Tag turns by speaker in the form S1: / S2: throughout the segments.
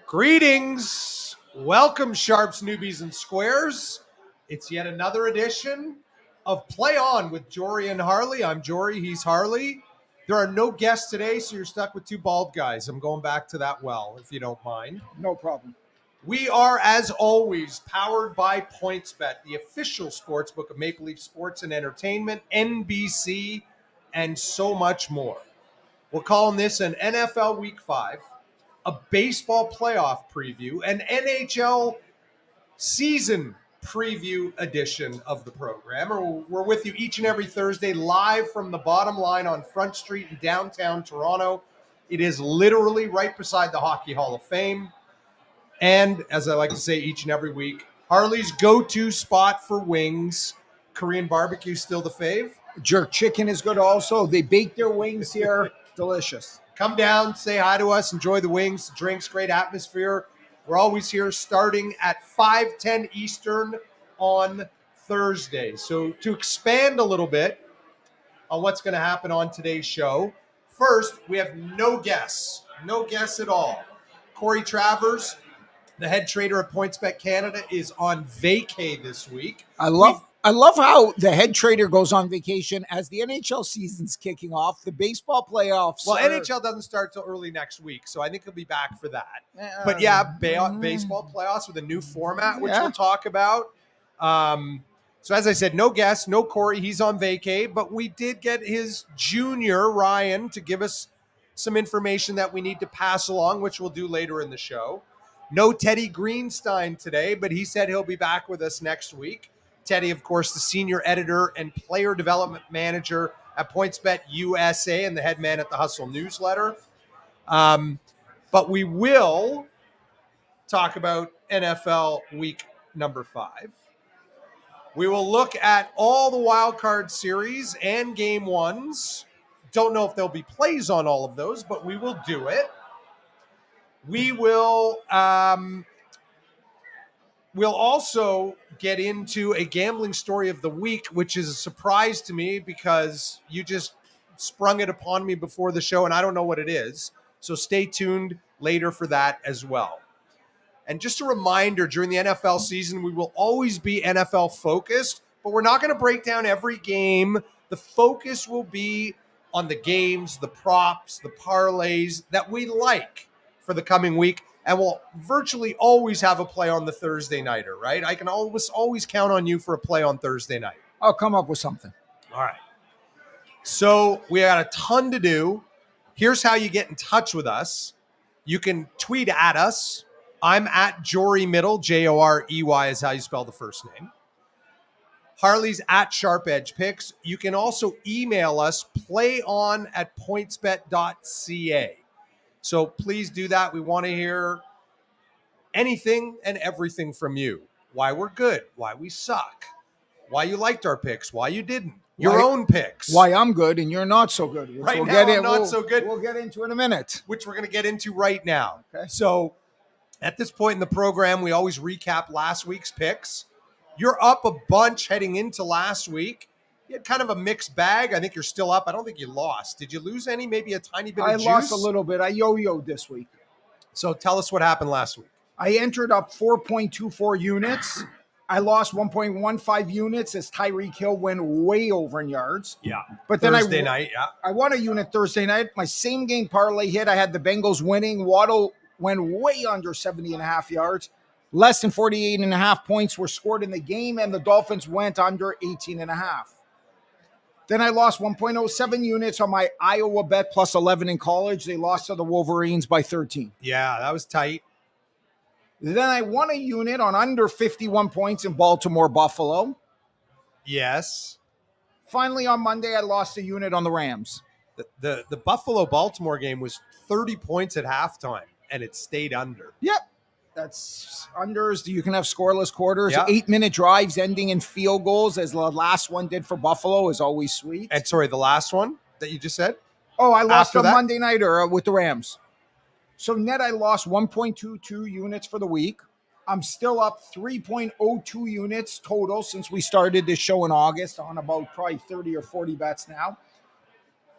S1: Greetings. Welcome, Sharps, Newbies, and Squares. It's yet another edition of Play On with Jorey and Harley. I'm Jorey. He's Harley. There are no guests today, so you're stuck with two bald guys. I'm going back to that well, if you don't mind.
S2: No problem.
S1: We are, as always, powered by Pointsbet, the official sportsbook of Maple Leaf Sports and Entertainment, NBC, and so much more. We're calling this an NFL Week 5, a baseball playoff preview, an NHL season preview edition of the program. We're with you each and every Thursday live from the Bottom Line on Front Street in downtown Toronto. It is literally right beside the Hockey Hall of Fame. And as I like to say each and every week, Harley's go-to spot for wings. Korean barbecue still the fave?
S2: Jerk chicken is good also. They bake their wings here. Delicious.
S1: Come down, say hi to us, enjoy the wings, drinks, great atmosphere. We're always here starting at 5:10 Eastern on Thursday. So to expand a little bit on what's going to happen on today's show, first, we have no guests at all. Corey Travers, the head trader at Pointsbet Canada, is on vacay this week.
S2: I love how the head trader goes on vacation as the NHL season's kicking off. The baseball playoffs.
S1: Well, NHL doesn't start till early next week, so I think he'll be back for that. But yeah, baseball playoffs with a new format, which we'll talk about. So as I said, no guests, no Corey. He's on vacay, but we did get his junior, Ryan, to give us some information that we need to pass along, which we'll do later in the show. No Teddy Greenstein today, but he said he'll be back with us next week. Teddy, of course, the senior editor and player development manager at PointsBet USA and the head man at the Hustle newsletter. But we will talk about NFL week number 5. We will look at all the wild card series and game ones. Don't know if there'll be plays on all of those, but we will do it. We will we'll also get into a gambling story of the week, which is a surprise to me because you just sprung it upon me before the show, and I don't know what it is. So stay tuned later for that as well. And just a reminder, during the NFL season, we will always be NFL focused, but we're not going to break down every game. The focus will be on the games, the props, the parlays that we like for the coming week. And we'll virtually always have a play on the Thursday nighter, right? I can always count on you for a play on Thursday night.
S2: I'll come up with something.
S1: All right. So we got a ton to do. Here's how you get in touch with us. You can tweet at us. I'm at Jorey Middle. Jorey is how you spell the first name. Harley's at Sharp Edge Picks. You can also email us, playon@pointsbet.ca. So please do that. We want to hear anything and everything from you. Why we're good, why we suck, why you liked our picks, why you didn't, your own picks.
S2: Why I'm good and you're not so good.
S1: Right now, I'm not so good.
S2: We'll get into in a minute.
S1: Which we're going to get into right now.
S2: Okay.
S1: So at this point in the program, we always recap last week's picks. You're up a bunch heading into last week. You had kind of a mixed bag. I think you're still up. I don't think you lost. Did you lose any? Maybe a tiny bit of juice?
S2: I lost a little bit. I yo-yoed this week.
S1: So tell us what happened last week.
S2: I entered up 4.24 units. I lost 1.15 units as Tyreek Hill went way over in yards.
S1: Yeah.
S2: But then
S1: Thursday night, yeah.
S2: I won a unit Thursday night. My same game parlay hit. I had the Bengals winning. Waddle went way under 70.5 yards. Less than 48.5 points were scored in the game, and the Dolphins went under 18.5. Then I lost 1.07 units on my Iowa bet plus 11 in college. They lost to the Wolverines by 13.
S1: Yeah, that was tight.
S2: Then I won a unit on under 51 points in Baltimore-Buffalo.
S1: Yes.
S2: Finally, on Monday, I lost a unit on the Rams.
S1: The Buffalo-Baltimore game was 30 points at halftime, and it stayed under.
S2: Yep. That's unders. You can have scoreless quarters.
S1: Yeah.
S2: 8-minute drives ending in field goals, as the last one did for Buffalo, is always sweet.
S1: And sorry, the last one that you just said?
S2: Oh, I lost
S1: After
S2: on
S1: that?
S2: Monday nighter with the Rams. So net, I lost 1.22 units for the week. I'm still up 3.02 units total since we started this show in August on about probably 30 or 40 bets now.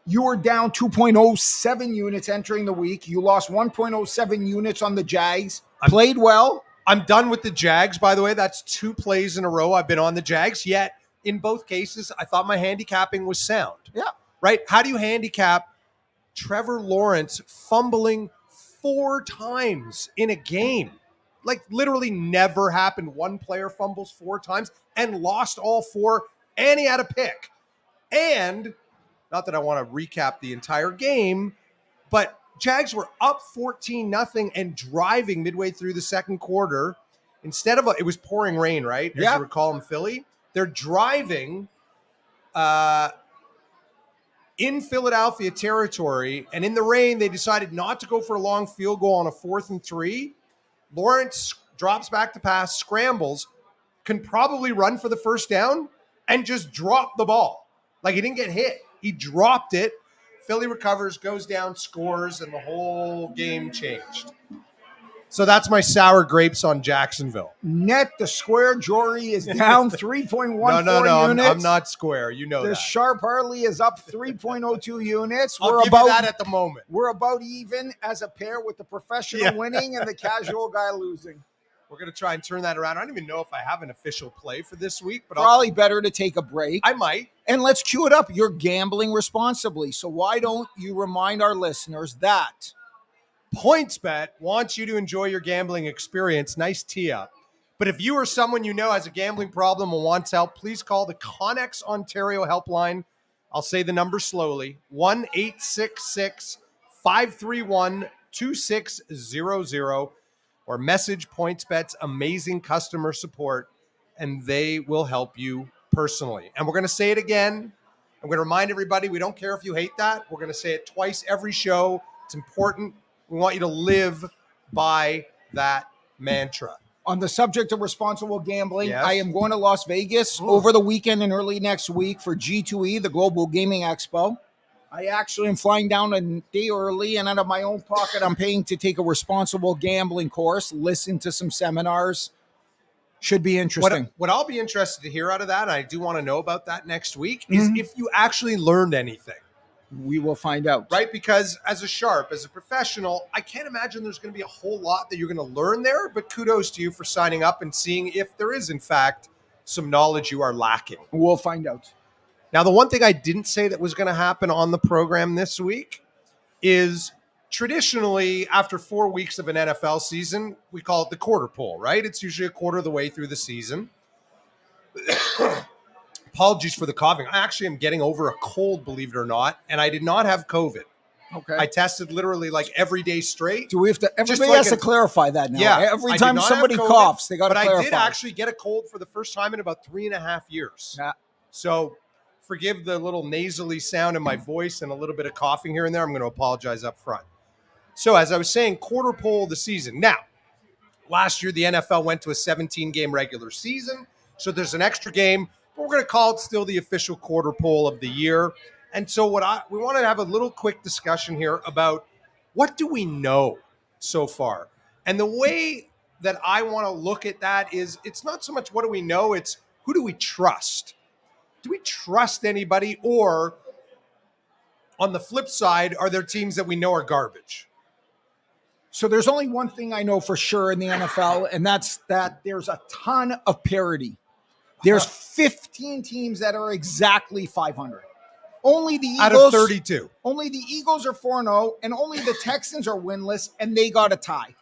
S2: You were down 2.07 units entering the week. You lost 1.07 units on the Jags. Played well.
S1: I'm done with the Jags, by the way. That's 2 plays in a row I've been on the Jags. Yet, in both cases, I thought my handicapping was sound.
S2: Yeah.
S1: Right? How do you handicap Trevor Lawrence fumbling 4 times in a game? Like, literally never happened. One player fumbles 4 times and lost all 4, and he had a pick. And, not that I want to recap the entire game, but Jags were up 14-0 and driving midway through the second quarter. Instead of it was pouring rain, right? As you recall in Philly. They're driving in Philadelphia territory, and in the rain, they decided not to go for a long field goal on a 4th and 3. Lawrence drops back to pass, scrambles, can probably run for the first down, and just drop the ball. Like, he didn't get hit. He dropped it. Philly recovers, goes down, scores, and the whole game changed. So that's my sour grapes on Jacksonville.
S2: Net, the square Jorey is down 3.14
S1: no,
S2: units.
S1: I'm not square. You know
S2: the
S1: that.
S2: The sharp Harley is up 3.02 units.
S1: I'll give you that at the moment.
S2: We're about even as a pair with the professional winning and the casual guy losing.
S1: We're going to try and turn that around. I don't even know if I have an official play for this week. But
S2: probably better to take a break.
S1: I might.
S2: And let's cue it up. You're gambling responsibly. So why don't you remind our listeners that
S1: Pointsbet wants you to enjoy your gambling experience. Nice tee up. But if you or someone you know has a gambling problem and wants help, please call the Connex Ontario helpline. I'll say the number slowly. 1-866-531-2600 or message Pointsbet's amazing customer support, and they will help you personally. And we're going to say it again. I'm going to remind everybody, we don't care if you hate that. We're going to say it twice every show. It's important. We want you to live by that mantra.
S2: On the subject of responsible gambling,
S1: yes.
S2: I am going to Las Vegas over the weekend and early next week for G2E, the Global Gaming Expo. I actually am flying down a day early, and out of my own pocket, I'm paying to take a responsible gambling course, listen to some seminars. Should be interesting.
S1: What I'll be interested to hear out of that, and I do want to know about that next week, is if you actually learned anything.
S2: We will find out.
S1: Right? Because as a sharp, as a professional, I can't imagine there's going to be a whole lot that you're going to learn there, but kudos to you for signing up and seeing if there is, in fact, some knowledge you are lacking.
S2: We'll find out.
S1: Now, the one thing I didn't say that was going to happen on the program this week is traditionally, after 4 weeks of an NFL season, we call it the quarter poll, right? It's usually a quarter of the way through the season. Apologies for the coughing. I actually am getting over a cold, believe it or not, and I did not have COVID.
S2: Okay.
S1: I tested literally like every day straight.
S2: Do we have to? Everybody has to clarify that now.
S1: Yeah.
S2: Every time somebody coughs, they got to clarify.
S1: But I did actually get a cold for the first time in about 3.5 years.
S2: Yeah.
S1: So forgive the little nasally sound in my voice and a little bit of coughing here and there. I'm going to apologize up front. So as I was saying, quarter poll of the season. Now, last year the NFL went to a 17-game regular season, so there's an extra game. We're going to call it still the official quarter poll of the year. And so we want to have a little quick discussion here about what do we know so far? And the way that I want to look at that is it's not so much what do we know, it's who do we trust? Do we trust anybody? Or on the flip side, are there teams that we know are garbage?
S2: So there's only one thing I know for sure in the NFL, and that's that there's a ton of parity. There's 15 teams that are exactly 500. Only the Eagles.
S1: Out of 32.
S2: Only the Eagles are 4-0, and only the Texans are winless, and they got a tie.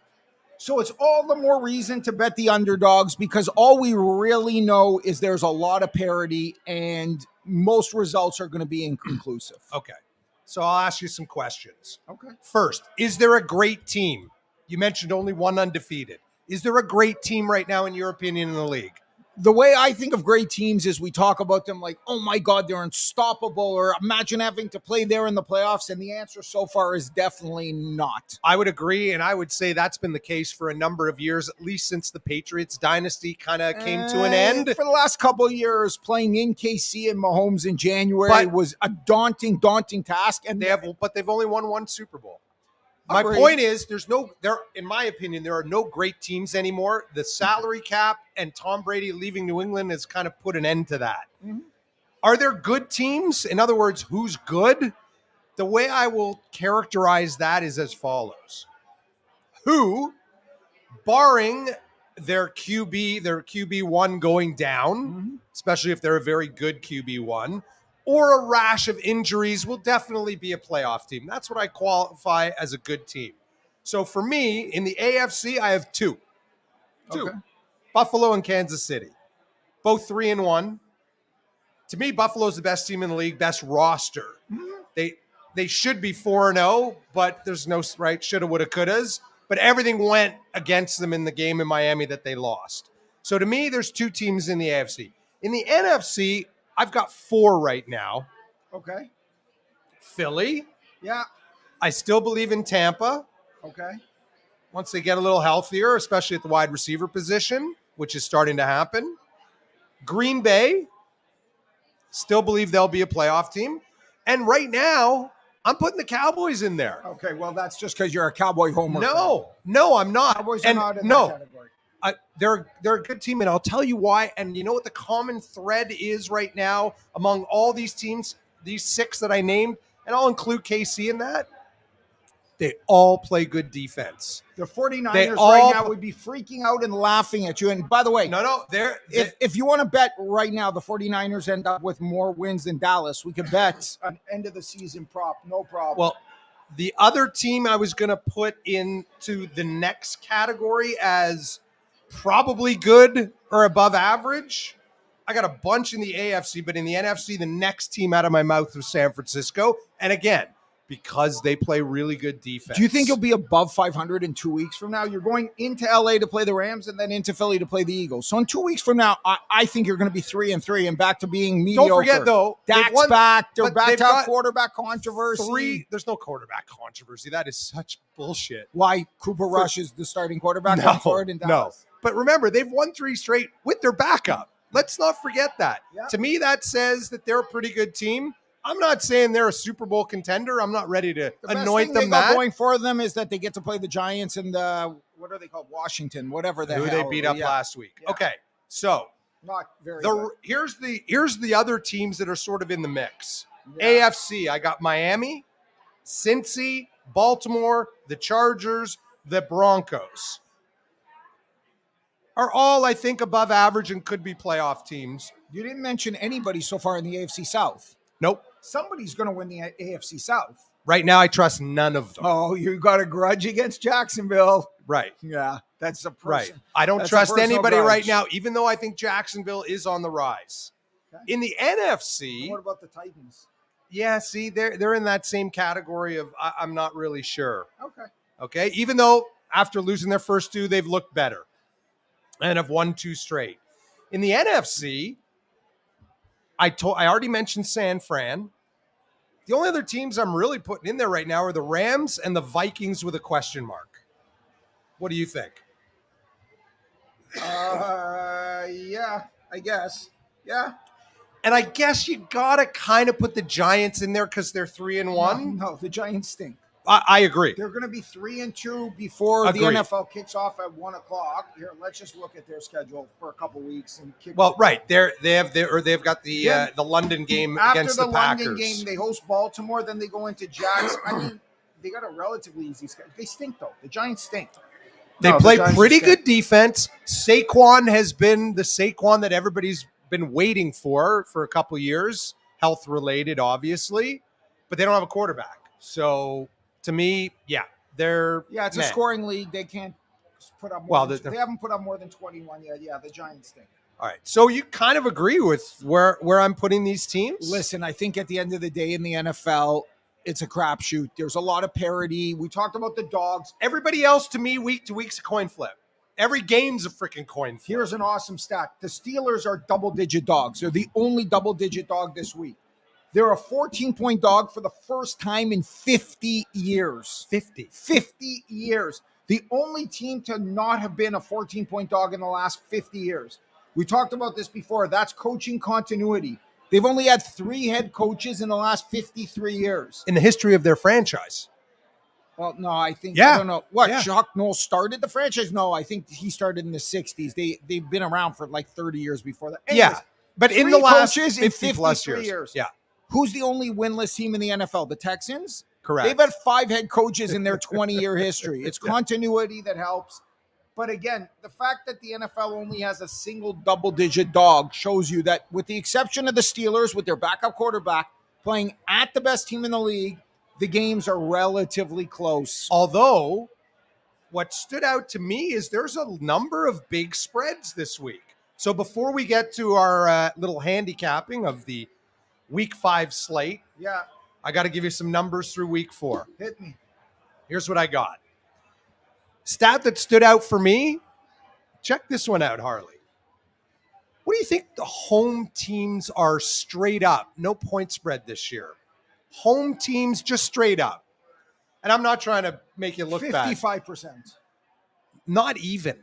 S2: So it's all the more reason to bet the underdogs because all we really know is there's a lot of parity, and most results are going to be inconclusive.
S1: Okay. So I'll ask you some questions.
S2: Okay.
S1: First, is there a great team? You mentioned only one undefeated. Is there a great team right now, in your opinion, in the league?
S2: The way I think of great teams is we talk about them like, oh my God, they're unstoppable, or imagine having to play there in the playoffs. And the answer so far is definitely not.
S1: I would agree. And I would say that's been the case for a number of years, at least since the Patriots dynasty kind of came to an end.
S2: For the last couple of years, playing in KC and Mahomes in January was a daunting task. And
S1: they've only won one Super Bowl. My point is, in my opinion, there are no great teams anymore. The salary cap and Tom Brady leaving New England has kind of put an end to that. Mm-hmm. Are there good teams? In other words, who's good? The way I will characterize that is as follows. Who, barring their QB1 going down, especially if they're a very good QB1, or a rash of injuries, will definitely be a playoff team. That's what I qualify as a good team. So for me, in the AFC, I have two.
S2: Okay.
S1: Buffalo and Kansas City. Both 3-1. To me, Buffalo's the best team in the league, best roster. They should be 4-0, but there's no right shoulda, woulda, couldas. But everything went against them in the game in Miami that they lost. So to me, there's two teams in the AFC. In the NFC, I've got 4 right now.
S2: Okay.
S1: Philly.
S2: Yeah.
S1: I still believe in Tampa.
S2: Okay.
S1: Once they get a little healthier, especially at the wide receiver position, which is starting to happen. Green Bay. Still believe they'll be a playoff team. And right now, I'm putting the Cowboys in there.
S2: Okay, well, that's just because you're a Cowboy homer.
S1: No, I'm not.
S2: Cowboys are not in that category.
S1: They're a good team, and I'll tell you why. And you know what the common thread is right now among all these teams, these 6 that I named, and I'll include KC in that? They all play good defense.
S2: The 49ers right now would be freaking out and laughing at you. And by the way, if you want to bet right now, the 49ers end up with more wins than Dallas, we could bet an end of the season prop. No problem.
S1: Well, the other team I was going to put into the next category as probably good or above average. I got a bunch in the AFC, but in the NFC, the next team out of my mouth was San Francisco. And again, because they play really good defense.
S2: Do you think you'll be above 500 in 2 weeks from now? You're going into LA to play the Rams and then into Philly to play the Eagles. So in 2 weeks from now, I think you're going to be 3-3 and back to being mediocre.
S1: Don't forget, though,
S2: Dak's back. They're back to have quarterback controversy.
S1: There's no quarterback controversy. That is such bullshit.
S2: Why? Cooper Rush is the starting quarterback going forward in Dallas?
S1: No. But remember, they've won 3 straight with their backup. Let's not forget that. Yeah. To me, that says that they're a pretty good team. I'm not saying they're a Super Bowl contender. I'm not ready to anoint them that.
S2: Going for them is that they get to play the Giants and what are they called? Washington, whatever the hell.
S1: Who they beat up last week. Yeah. Okay, so
S2: not very good.
S1: Here's the other teams that are sort of in the mix. Yeah. AFC, I got Miami, Cincy, Baltimore, the Chargers, the Broncos. Are all, I think, above average and could be playoff teams.
S2: You didn't mention anybody so far in the AFC South.
S1: Nope.
S2: Somebody's going to win the AFC South.
S1: Right now, I trust none of them.
S2: Oh, you got a grudge against Jacksonville.
S1: Right.
S2: Yeah, that's a person.
S1: Right. I don't trust anybody right now, even though I think Jacksonville is on the rise. Okay. In the NFC.
S2: And what about the Titans?
S1: Yeah, see, they're in that same category of I'm not really sure.
S2: Okay.
S1: Even though after losing their first 2, they've looked better and have won 2 straight. In the NFC, I already mentioned San Fran. The only other teams I'm really putting in there right now are the Rams and the Vikings with a question mark. What do you think?
S2: Yeah, I guess. Yeah.
S1: And I guess you got to kind of put the Giants in there because they're 3-1.
S2: No, the Giants stink.
S1: I agree.
S2: They're going to be 3-2 before the NFL kicks off at 1:00. Here, let's just look at their schedule for a couple weeks and kick.
S1: Well, right, they've got the London game against the Packers.
S2: After the London game, they host Baltimore, then they go into Jackson. I mean, they got a relatively easy schedule. They stink though. The Giants stink.
S1: They play pretty good defense. Saquon has been the Saquon that everybody's been waiting for a couple years, health related, obviously, but they don't have a quarterback. So. To me, it's a
S2: scoring league. They can't put up more they haven't put up more than 21 yet. Yeah, the Giants thing.
S1: All right. So you kind of agree with where I'm putting these teams?
S2: Listen, I think at the end of the day in the NFL, it's a crapshoot. There's a lot of parity. We talked about the dogs.
S1: Everybody else, to me, week to week's a coin flip. Every game's a freaking coin flip.
S2: Here's an awesome stat. The Steelers are double-digit dogs. They're the only double-digit dog this week. They're a 14-point dog for the first time in 50 years. 50 years. The only team to not have been a 14-point dog in the last 50 years. We talked about this before. That's coaching continuity. They've only had 3 head coaches in the last 53 years.
S1: In the history of their franchise.
S2: Well, no, I think,
S1: yeah.
S2: I don't know. What, Chuck Noll started the franchise? No, I think he started in the 60s. They've been around for like 30 years before that. Anyways,
S1: but in the last 50 plus years.
S2: years.
S1: Yeah.
S2: Who's the only winless team in the NFL? The Texans?
S1: Correct.
S2: They've had 5 head coaches in their 20-year history. It's continuity that helps. But again, the fact that the NFL only has a single double-digit dog shows you that with the exception of the Steelers with their backup quarterback playing at the best team in the league, the games are relatively close.
S1: Although, what stood out to me is there's a number of big spreads this week. So before we get to our little handicapping of the Week 5 slate, I got to give you some numbers through Week 4.
S2: Hit me.
S1: Here's what I got. Stat that stood out for me. Check this one out, Harley. What do you think the home teams are straight up? No point spread this year. Home teams just straight up. And I'm not trying to make you look
S2: 55%.
S1: bad.
S2: 55%.
S1: Not even.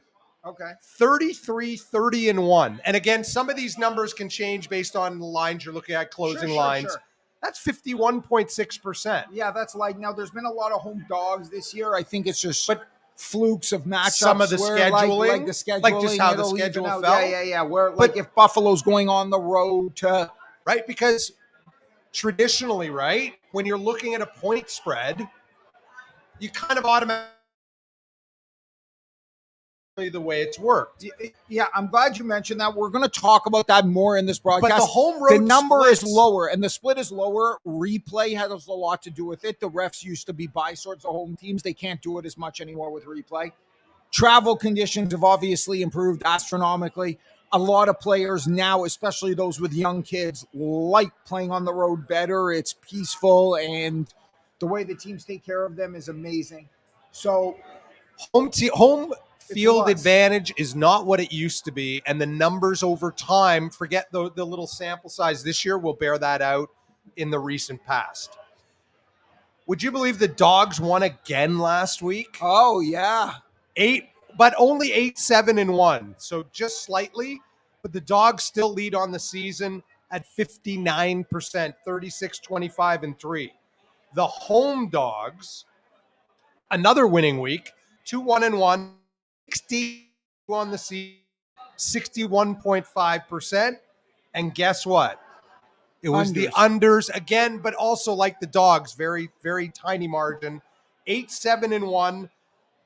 S2: Okay.
S1: 33, 30, and 1. And again, some of these numbers can change based on the lines you're looking at, closing lines. Sure. That's 51.6%.
S2: Yeah, that's like, now there's been a lot of home dogs this year. I think it's just flukes of matchups.
S1: Some of the scheduling.
S2: Like the scheduling.
S1: Like just how the schedule fell.
S2: Yeah. Where, like, if Buffalo's going on the road to.
S1: Right, because traditionally, right, when you're looking at a point spread, you kind of automatically the way it's worked.
S2: Yeah, I'm glad you mentioned that. We're going to talk about that more in this broadcast.
S1: But the home road
S2: number is lower, and the split is lower. Replay has a lot to do with it. The refs used to be by sorts of home teams. They can't do it as much anymore with replay. Travel conditions have obviously improved astronomically. A lot of players now, especially those with young kids, like playing on the road better. It's peaceful, and the way the teams take care of them is amazing. So
S1: home field advantage is not what it used to be, and the numbers over time, forget the little sample size this year, will bear that out in the recent past. Would you believe the Dogs won again last week?
S2: Oh, yeah.
S1: 8, but only 8-7-1, so just slightly, but the Dogs still lead on the season at 59%, 36, 25, and 3. The home Dogs, another winning week, 2-1-1, 60 on the season, 61.5%. And guess what? It was the unders again, but also like the Dogs, very, very tiny margin, 8-7-1,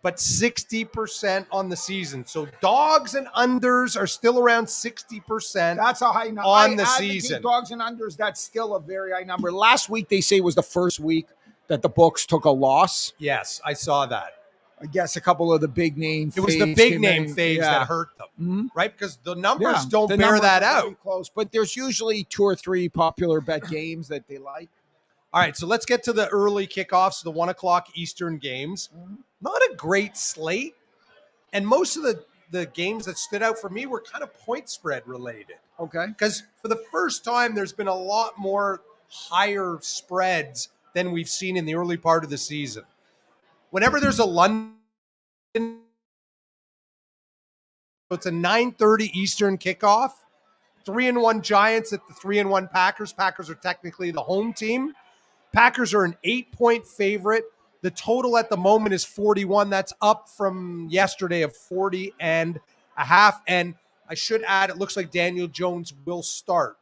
S1: but 60% on the season. So Dogs and unders are still around 60%.
S2: That's a high number
S1: on the season.
S2: Dogs and unders, that's still a very high number. Last week, they say was the first week that the books took a loss.
S1: Yes, I saw that.
S2: I guess a couple of the big name
S1: It was the big name faves that hurt them, right? Because the numbers don't bear that out.
S2: Close, but there's usually 2 or 3 popular bet games that they like.
S1: All right, so let's get to the early kickoffs, the 1 o'clock Eastern games. Not a great slate. And most of the games that stood out for me were kind of point spread related.
S2: Okay.
S1: Because for the first time, there's been a lot more higher spreads than we've seen in the early part of the season. Whenever there's a London, it's a 9:30 Eastern kickoff. 3-1 Giants at the 3-1 Packers. Packers are technically the home team. Packers are an 8-point favorite. The total at the moment is 41. That's up from yesterday of 40.5. And I should add, it looks like Daniel Jones will start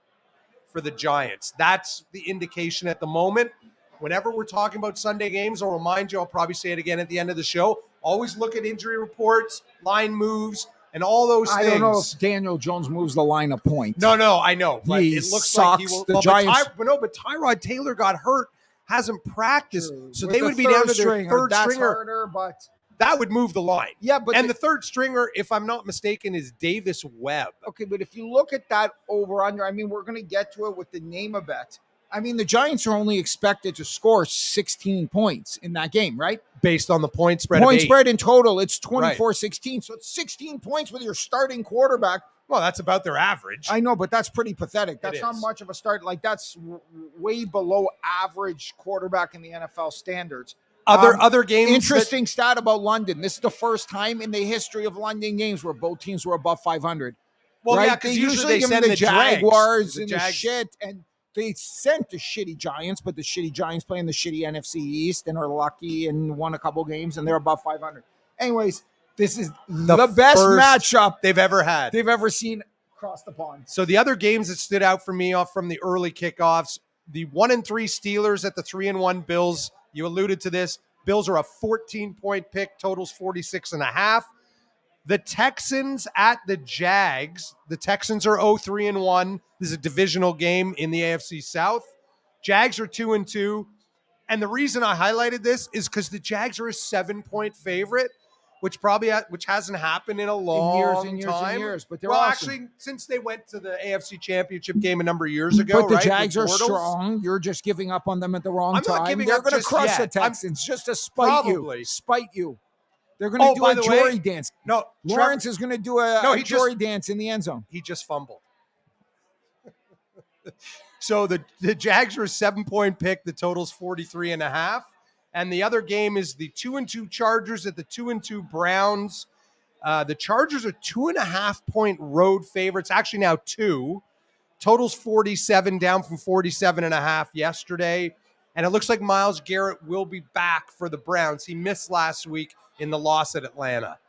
S1: for the Giants. That's the indication at the moment. Whenever we're talking about Sunday games, I'll remind you, I'll probably say it again at the end of the show, always look at injury reports, line moves, and all those things.
S2: I don't know if Daniel Jones moves the line a point.
S1: No, I know. But
S2: it
S1: looks
S2: like
S1: he will.
S2: The Giants.
S1: But Tyrod Taylor got hurt, hasn't practiced, so
S2: With
S1: they would be down to their third
S2: that's
S1: stringer.
S2: Harder, but
S1: that would move the line.
S2: Yeah, but
S1: the third stringer, if I'm not mistaken, is Davis Webb.
S2: Okay, but if you look at that over-under, I mean, we're going to get to it with the name of bet. I mean, the Giants are only expected to score 16 points in that game, right?
S1: Based on the point spread.
S2: Point spread in total, it's 24-16.
S1: Right.
S2: So it's 16 points with your starting quarterback.
S1: Well, that's about their average.
S2: I know, but that's pretty pathetic. That's not much of a start. Like, that's way below average quarterback in the NFL standards.
S1: Other games.
S2: Interesting stat about London. This is the first time in the history of London games where both teams were above 500.
S1: Well,
S2: right?
S1: yeah, because usually they
S2: give
S1: send
S2: them the Jaguars
S1: the
S2: and the shit, and they sent the shitty Giants, but the shitty Giants play in the shitty NFC East and are lucky and won a couple games, and they're above 500. Anyways, this is the best matchup
S1: they've ever
S2: seen across the pond.
S1: So the other games that stood out for me off from the early kickoffs, the 1-3 Steelers at the 3-1 Bills. You alluded to this. Bills are a 14-point pick. Totals 46.5. The Texans at the Jags. The Texans are 0-3-1. This is a divisional game in the AFC South. Jags are 2-2. And the reason I highlighted this is because the Jags are a 7-point favorite, which hasn't happened in a long time.
S2: But they're awesome.
S1: Actually, since they went to the AFC Championship game a number of years ago,
S2: but the Jags are strong. You're just giving up on them at the wrong time.
S1: I'm not giving
S2: They're
S1: up
S2: going to crush the Texans just to spite you. They're going to do a Jorey dance.
S1: No,
S2: Lawrence is going to do a Jorey dance in the end zone.
S1: He just fumbled. So the Jags are a 7-point pick. The total's 43.5. And the other game is the 2-2 Chargers at the 2-2 Browns. The Chargers are 2.5-point road favorites. Actually now 2. Total's 47, down from 47.5 yesterday. And it looks like Myles Garrett will be back for the Browns. He missed last week in the loss at Atlanta.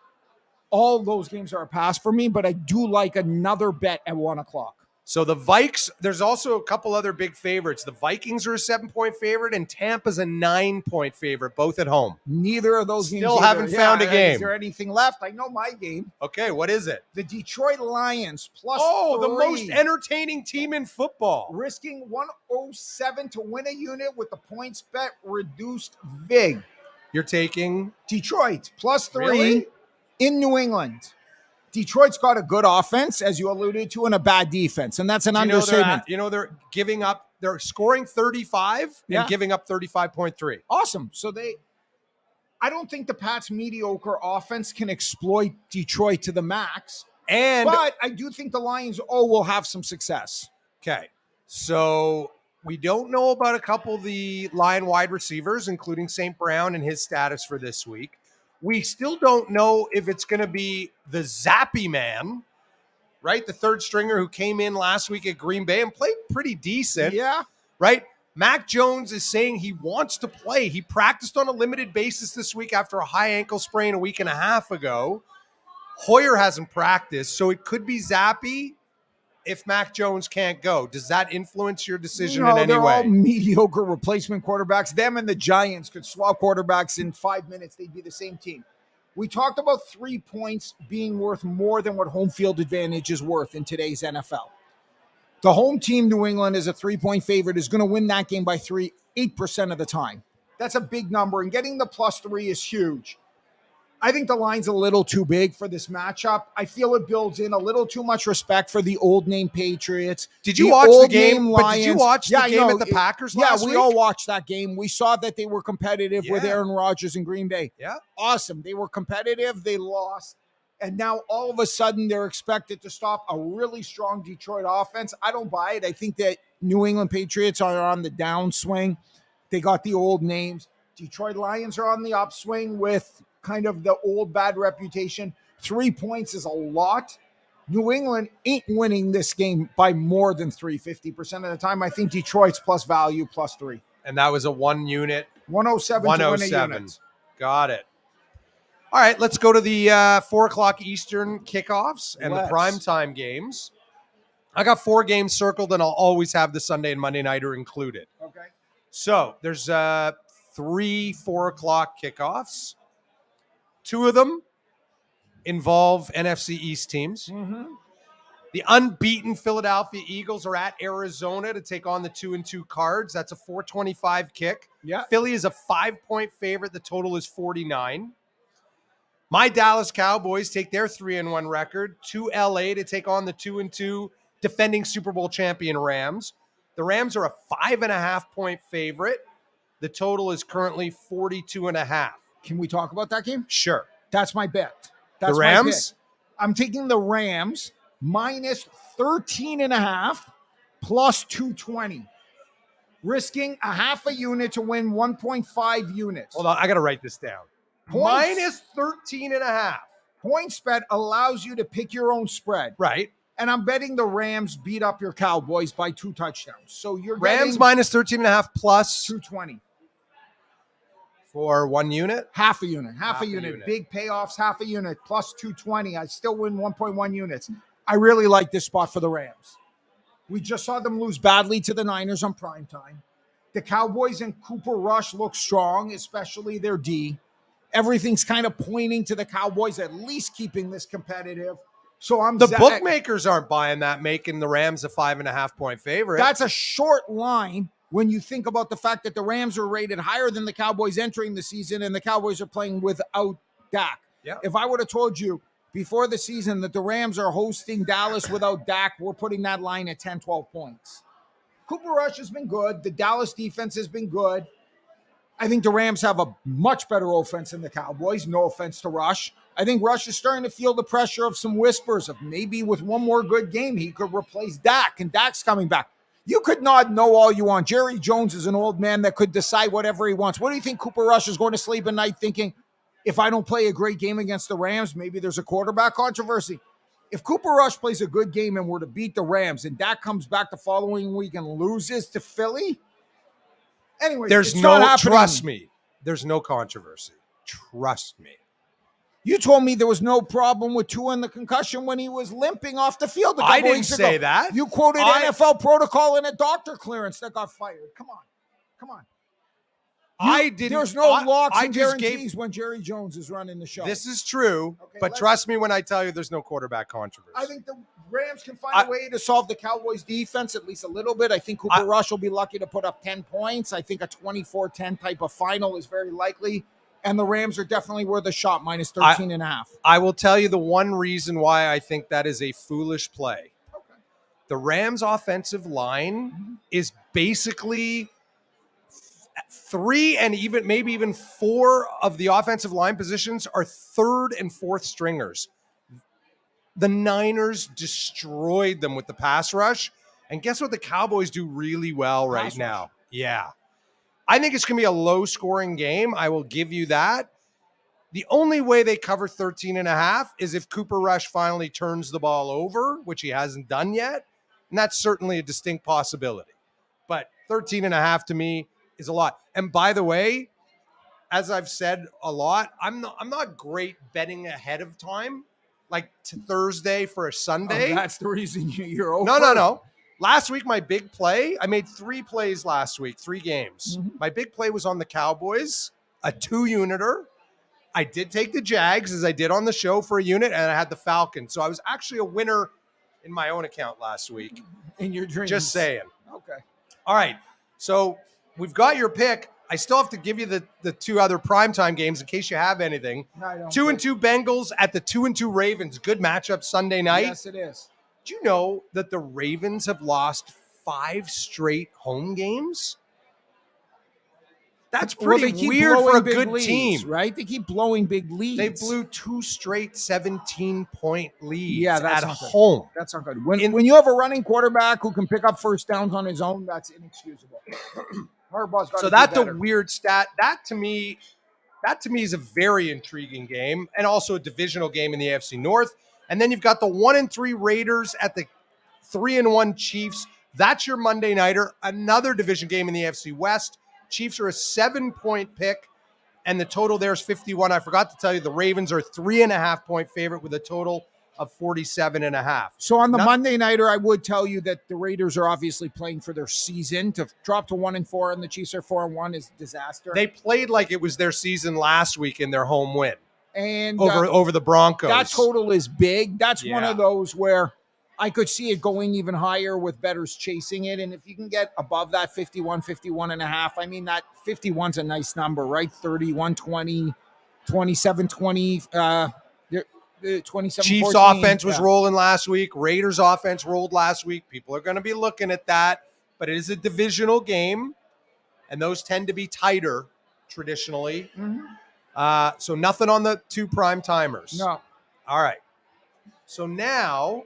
S2: All those games are a pass for me, but I do like another bet at 1 o'clock.
S1: So the Vikes, there's also a couple other big favorites. The Vikings are a 7-point favorite, and Tampa's a 9-point favorite, both at home.
S2: Neither of those games
S1: still haven't found a game.
S2: Is there anything left? I know my game.
S1: Okay, what is it?
S2: The Detroit Lions plus 3.
S1: The most entertaining team in football.
S2: Risking 107 to win a unit with the PointsBet reduced VIG.
S1: You're taking
S2: Detroit plus 3
S1: really?
S2: In New England. Detroit's got a good offense, as you alluded to, and a bad defense, and that's an understatement.
S1: They're scoring 35 and giving up 35.3.
S2: Awesome. So I don't think the Pats' mediocre offense can exploit Detroit to the max, but I do think the Lions will have some success.
S1: Okay, so we don't know about a couple of the Lion wide receivers, including St. Brown and his status for this week. We still don't know if it's going to be the Zappy man, right? The third stringer who came in last week at Green Bay and played pretty decent.
S2: Yeah.
S1: Right? Mac Jones is saying he wants to play. He practiced on a limited basis this week after a high ankle sprain a week and a half ago. Hoyer hasn't practiced, so it could be Zappy if Mac Jones can't go. Does that influence your decision in any way?
S2: They're all mediocre replacement quarterbacks. Them and the Giants could swap quarterbacks in 5 minutes. They'd be the same team. We talked about 3 points being worth more than what home field advantage is worth in today's NFL. The home team, New England, is a 3-point favorite, is going to win that game by 8% of the time. That's a big number, and getting the plus 3 is huge. I think the line's a little too big for this matchup. I feel it builds in a little too much respect for the old name Patriots.
S1: Did you watch the game? Did you watch the game at the Packers last week?
S2: Yeah, we all watched that game. We saw that they were competitive with Aaron Rodgers in Green Bay.
S1: Yeah.
S2: Awesome. They were competitive. They lost. And now all of a sudden they're expected to stop a really strong Detroit offense. I don't buy it. I think that New England Patriots are on the downswing. They got the old names. Detroit Lions are on the upswing with kind of the old bad reputation. 3 points is a lot. New England ain't winning this game by more than 50% of the time. I think Detroit's plus value plus 3.
S1: And that was a 1 unit.
S2: 107 to win a unit.
S1: Got it. All right, let's go to the 4 o'clock Eastern kickoffs and the primetime games. I got 4 games circled, and I'll always have the Sunday and Monday nighter included.
S2: Okay.
S1: So there's 3 4 o'clock kickoffs. 2 of them involve NFC East teams.
S2: Mm-hmm.
S1: The unbeaten Philadelphia Eagles are at Arizona to take on the 2-2 Cards. That's a 4:25 kick.
S2: Yeah.
S1: Philly is a 5-point favorite. The total is 49. My Dallas Cowboys take their 3-1 record to LA to take on the 2-2 defending Super Bowl champion Rams. The Rams are a 5.5-point favorite. The total is currently 42.5.
S2: Can we talk about that game?
S1: Sure.
S2: That's my bet. That's
S1: the Rams?
S2: I'm taking the Rams minus 13.5 plus 220. Risking a half a unit to win 1.5 units.
S1: Hold on, I got to write this down. Minus 13.5.
S2: PointsBet allows you to pick your own spread.
S1: Right.
S2: And I'm betting the Rams beat up your Cowboys by 2 touchdowns. So you're
S1: Rams minus 13.5 plus
S2: 220.
S1: For 1 unit?
S2: Half a unit. Half a unit. Big payoffs, half a unit, plus 220. I still win 1.1 units. I really like this spot for the Rams. We just saw them lose badly to the Niners on primetime. The Cowboys and Cooper Rush look strong, especially their D. Everything's kind of pointing to the Cowboys at least keeping this competitive. So
S1: The bookmakers aren't buying that, making the Rams a 5.5-point favorite.
S2: That's a short line when you think about the fact that the Rams are rated higher than the Cowboys entering the season, and the Cowboys are playing without Dak.
S1: Yeah.
S2: If I would have told you before the season that the Rams are hosting Dallas without Dak, we're putting that line at 10, 12 points. Cooper Rush has been good. The Dallas defense has been good. I think the Rams have a much better offense than the Cowboys. No offense to Rush. I think Rush is starting to feel the pressure of some whispers of maybe with one more good game, he could replace Dak, and Dak's coming back. You could not know all you want. Jerry Jones is an old man that could decide whatever he wants. What do you think Cooper Rush is going to sleep at night thinking, if I don't play a great game against the Rams, maybe there's a quarterback controversy? If Cooper Rush plays a good game and we're to beat the Rams and Dak comes back the following week and loses to Philly, anyway,
S1: there's trust me, there's no controversy. Trust me.
S2: You told me there was no problem with Tua and the concussion when he was limping off the field.
S1: I didn't say that.
S2: You quoted NFL protocol and a doctor clearance that got fired. Come on.
S1: I didn't.
S2: There's no locks and
S1: just
S2: guarantees when Jerry Jones is running the show.
S1: This is true, but trust me when I tell you there's no quarterback controversy.
S2: I think the Rams can find a way to solve the Cowboys' defense at least a little bit. I think Cooper Rush will be lucky to put up 10 points. I think a 24-10 type of final is very likely. And the Rams are definitely worth a shot, minus 13.5.
S1: I will tell you the one reason why I think that is a foolish play. Okay. The Rams' offensive line is basically 3 and maybe even 4 of the offensive line positions are 3rd and 4th stringers. The Niners destroyed them with the pass rush. And guess what the Cowboys do really well right now? Yeah. I think it's going to be a low-scoring game. I will give you that. The only way they cover 13.5 is if Cooper Rush finally turns the ball over, which he hasn't done yet. And that's certainly a distinct possibility. But 13.5 to me is a lot. And by the way, as I've said a lot, I'm not great betting ahead of time, like to Thursday for a Sunday.
S2: Oh, that's the reason you're over.
S1: No. Last week, my big play, I made 3 plays last week, 3 games. Mm-hmm. My big play was on the Cowboys, a 2-uniter. I did take the Jags, as I did on the show, for a unit, and I had the Falcons. So I was actually a winner in my own account last week.
S2: In your dreams.
S1: Just saying.
S2: Okay.
S1: All right. So we've got your pick. I still have to give you the 2 other primetime games in case you have anything.
S2: No, I don't.
S1: 2-2 Bengals at the 2-2 Ravens. Good matchup Sunday night.
S2: Yes, it is.
S1: Do you know that the Ravens have lost 5 straight home games? That's pretty weird for a good team.
S2: Right? They keep blowing big leads.
S1: They blew 2 straight 17-point leads
S2: at
S1: home.
S2: That's not good. When you have a running quarterback who can pick up first downs on his own, that's inexcusable. Harbaugh's got
S1: so that's a weird stat. That to me is a very intriguing game and also a divisional game in the AFC North. And then you've got the 1-3 Raiders at the 3-1 Chiefs. That's your Monday nighter. Another division game in the AFC West. Chiefs are a 7-point pick, and the total there is 51. I forgot to tell you the Ravens are a 3.5-point favorite with a total of 47.5.
S2: So on the Monday nighter, I would tell you that the Raiders are obviously playing for their season. To drop to 1-4 and the Chiefs are 4-1 is a disaster.
S1: They played like it was their season last week in their home win.
S2: And
S1: over the Broncos.
S2: That total is big. That's one of those where I could see it going even higher with bettors chasing it. And if you can get above that 51.5, I mean, that 51's a nice number, right? 31, 20, 27, 20, 27,
S1: Chiefs
S2: 14.
S1: Offense was rolling last week. Raiders offense rolled last week. People are going to be looking at that. But it is a divisional game, and those tend to be tighter traditionally.
S2: Mm-hmm.
S1: So nothing on the 2 prime timers.
S2: No.
S1: All right. So now,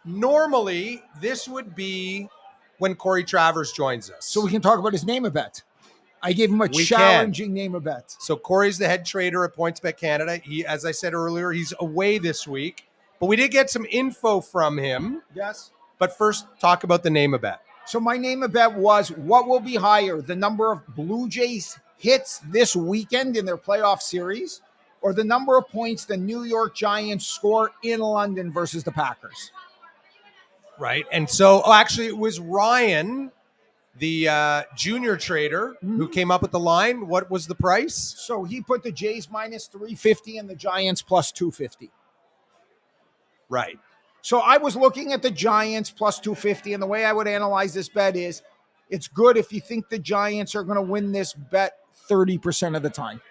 S1: normally this would be when Corey Travers joins us.
S2: So we can talk about his name-a-bet. I gave him a challenging name-a-bet.
S1: So Corey's the head trader at Pointsbet Canada. He, as I said earlier, he's away this week. But we did get some info from him.
S2: Yes.
S1: But first, talk about the name-a-bet.
S2: So my name-a-bet was, what will be higher, the number of Blue Jays hits this weekend in their playoff series, or the number of points the New York Giants score in London versus the Packers?
S1: Right. And so, actually, it was Ryan, the junior trader, who came up with the line. What was the price?
S2: So he put the Jays minus 350 and the Giants plus 250.
S1: Right.
S2: So I was looking at the Giants plus 250, and the way I would analyze this bet is it's good if you think the Giants are going to win this bet 30% of the time.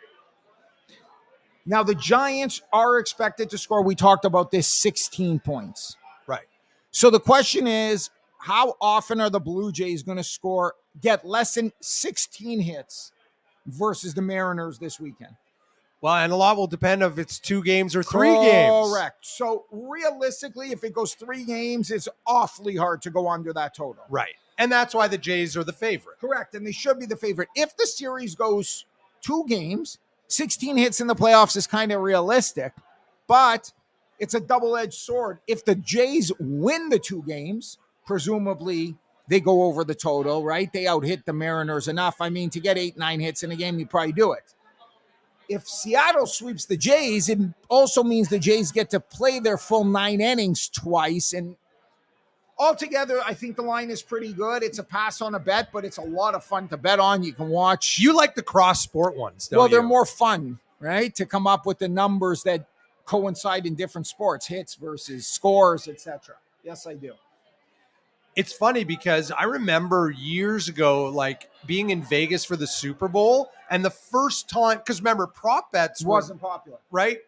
S2: Now, the Giants are expected to score, we talked about this, 16 points.
S1: Right.
S2: So the question is, how often are the Blue Jays going to get less than 16 hits versus the Mariners this weekend?
S1: Well, and a lot will depend if it's 2 games or 3 games.
S2: Correct. So realistically, if it goes 3 games, it's awfully hard to go under that total.
S1: Right. And that's why the Jays are the favorite.
S2: Correct. And they should be the favorite. If the series goes 2 games, 16 hits in the playoffs is kind of realistic, but it's a double-edged sword. If the Jays win the 2 games, presumably they go over the total, right? They out-hit the Mariners enough. I mean, to get 8-9 hits in a game, you probably do it. If Seattle sweeps the Jays, it also means the Jays get to play their full 9 innings twice. And altogether, I think the line is pretty good. It's a pass on a bet, but it's a lot of fun to bet on. You can watch.
S1: You like the cross-sport ones, don't you?
S2: Well, they're more fun, right? To come up with the numbers that coincide in different sports, hits versus scores, etc. Yes, I do.
S1: It's funny because I remember years ago, like being in Vegas for the Super Bowl, and the first time, because remember, prop bets
S2: wasn't popular,
S1: right?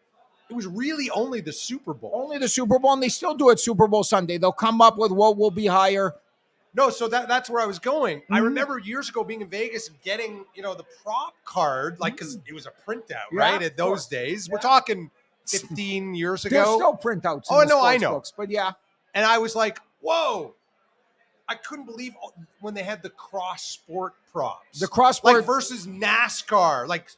S1: It was really only the Super Bowl.
S2: Only the Super Bowl, and they still do it Super Bowl Sunday. They'll come up with what will be higher.
S1: No, so that's where I was going. Mm-hmm. I remember years ago being in Vegas and getting, the prop card, like, because it was a printout, right? At those days. Yeah. We're talking 15 years ago.
S2: There's still printouts.
S1: Oh, no, I know.
S2: Books, but yeah.
S1: And I was like, whoa. I couldn't believe when they had the cross-sport props.
S2: The cross-sport.
S1: Like versus NASCAR, like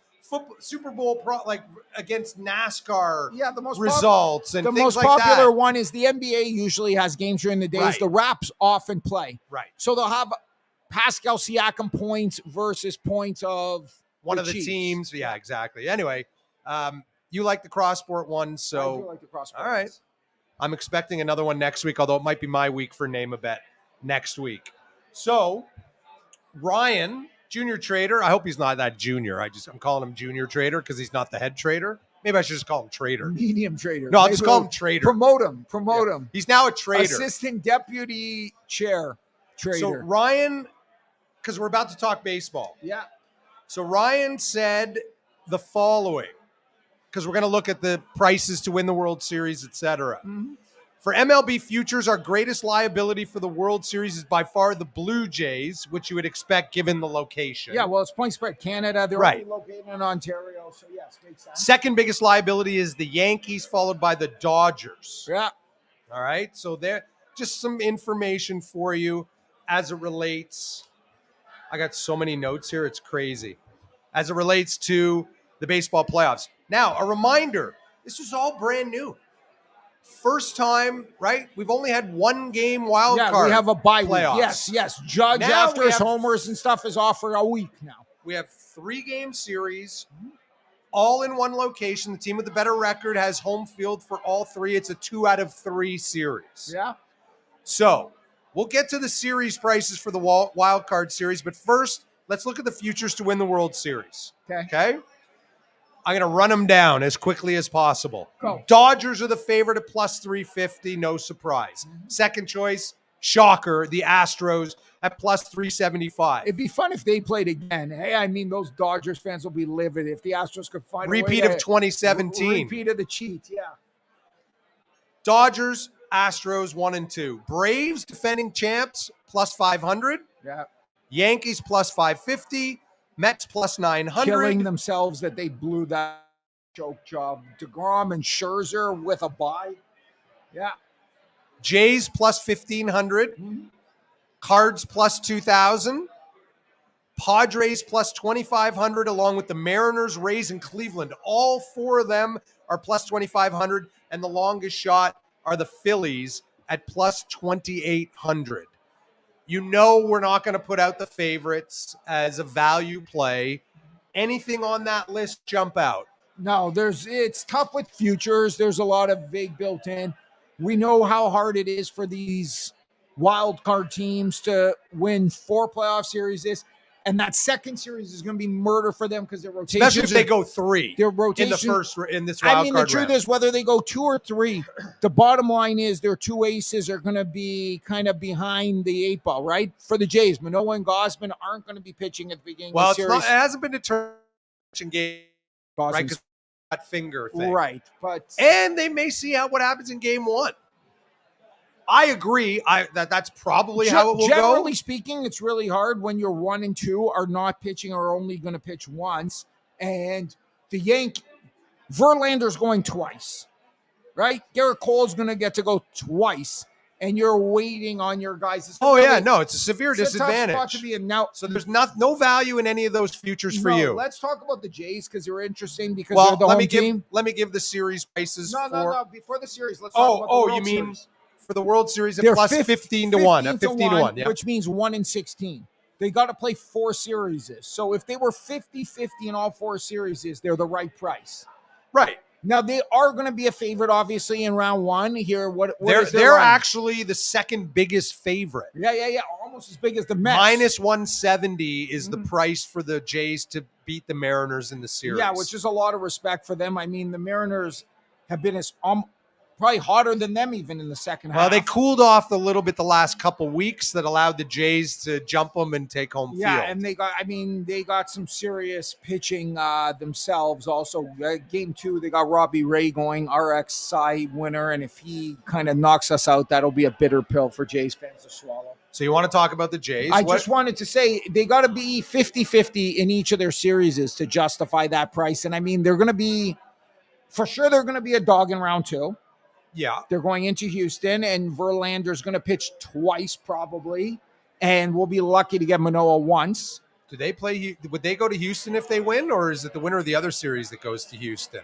S1: Super Bowl like against NASCAR
S2: the most
S1: results and
S2: the
S1: things
S2: most
S1: like
S2: popular
S1: that.
S2: One is the NBA usually has games during the days.
S1: Right.
S2: The Raps often play.
S1: Right.
S2: So they'll have Pascal Siakam points versus points of
S1: one of the
S2: Chiefs.
S1: teams. Yeah, exactly. Anyway, you like the cross-sport one, so
S2: I do like the cross-sport.
S1: All right.
S2: Ones.
S1: I'm expecting another one next week, although it might be my week for Name a Bet next week. So, Ryan, junior trader. I hope he's not that junior. I'm calling him junior trader because he's not the head trader. Maybe I should just call him trader.
S2: Medium trader.
S1: No, I'll just call him trader.
S2: Promote him.
S1: He's now a trader.
S2: Assistant deputy chair trader.
S1: So Ryan, because we're about to talk baseball.
S2: Yeah.
S1: So Ryan said the following, because we're going to look at the prices to win the World Series, etc.
S2: Mm-hmm.
S1: For MLB futures, our greatest liability for the World Series is by far the Blue Jays, which you would expect given the location.
S2: Yeah, well, it's Pointsbet Canada. They're
S1: right.
S2: only located in Ontario, so yes, makes sense.
S1: Second biggest liability is the Yankees, followed by the Dodgers.
S2: Yeah.
S1: All right, so there, just some information for you as it relates. I got so many notes here, it's crazy. As it relates to the baseball playoffs. Now, a reminder, this is all brand new. First time, right? We've only had 1 game wild card.
S2: Yeah, we have a bye
S1: playoffs.
S2: week. Yes. Judge, now after his homers and stuff, is off for a week now.
S1: We have 3-game series, all in one location. The team with the better record has home field for all 3. It's a 2 out of 3 series.
S2: Yeah.
S1: So we'll get to the series prices for the wild card series, but first, let's look at the futures to win the World Series. Okay? I'm going to run them down as quickly as possible.
S2: Go.
S1: Dodgers are the favorite at plus 350, no surprise. Second choice, shocker, the Astros at plus 375.
S2: It'd be fun if they played again. Hey, I mean, those Dodgers fans will be livid if the Astros could find
S1: repeat
S2: a way
S1: of 2017.
S2: Repeat of the cheat, yeah.
S1: Dodgers, Astros 1 and 2. Braves, defending champs, plus 500.
S2: Yeah.
S1: Yankees plus 550. Mets plus 900.
S2: Killing themselves that they blew that choke job. DeGrom and Scherzer with a bye. Yeah.
S1: Jays plus 1,500. Mm-hmm. Cards plus 2,000. Padres plus 2,500, along with the Mariners, Rays, and Cleveland. All 4 of them are plus 2,500, and the longest shot are the Phillies at plus 2,800. You know we're not going to put out the favorites as a value play. Anything on that list jump out?
S2: No, it's tough with futures. There's a lot of vig built in. We know how hard it is for these wild card teams to win 4 playoff series. And that second series is going to be murder for them because their rotations,
S1: especially if they go 3
S2: their rotation
S1: in this wild card
S2: the truth
S1: round.
S2: is, whether they go 2 or 3, the bottom line is their 2 aces are going to be kind of behind the 8 ball, right? For the Jays, Manoah and Gausman aren't going to be pitching at the beginning of the series.
S1: It hasn't been determined in game, right? Because that finger thing,
S2: right?
S1: And they may see what happens in game 1. I agree. That's probably how it will go.
S2: Generally speaking, it's really hard when your 1 and 2 are not pitching or only going to pitch once. And the Verlander's going twice, right? Garrett Cole's going to get to go twice, and you're waiting on your guys.
S1: It's a severe disadvantage.
S2: A tough spot to be in. Now,
S1: so there's no value in any of those futures for you.
S2: Let's talk about the Jays because they're interesting because they're the home team.
S1: Let me give the series prices.
S2: No. Before the series, let's talk about the World Series.
S1: For the World Series at plus 15 to 1. At 15 to 1, yeah.
S2: Which means 1 in 16. They got to play 4 series. So if they were 50-50 in all 4 series, they're the right price.
S1: Right.
S2: Now, they are going to be a favorite, obviously, in round 1 here.
S1: They're actually the second biggest favorite.
S2: Yeah. Almost as big as the Mets.
S1: Minus 170 is the price for the Jays to beat the Mariners in the series.
S2: Yeah, which is a lot of respect for them. I mean, the Mariners have been probably hotter than them even in the second half.
S1: Well, they cooled off a little bit the last couple weeks that allowed the Jays to jump them and take home field.
S2: Yeah, and they got some serious pitching themselves. Also, game 2, they got Robbie Ray going, RX Cy winner, and if he kind of knocks us out, that'll be a bitter pill for Jays fans to swallow.
S1: So you want to talk about the Jays?
S2: I just wanted to say they got to be 50-50 in each of their series to justify that price. And I mean, they're going to be a dog in round 2.
S1: Yeah.
S2: They're going into Houston, and Verlander's going to pitch twice probably, and we'll be lucky to get Manoah once.
S1: Would they go to Houston if they win, or is it the winner of the other series that goes to Houston?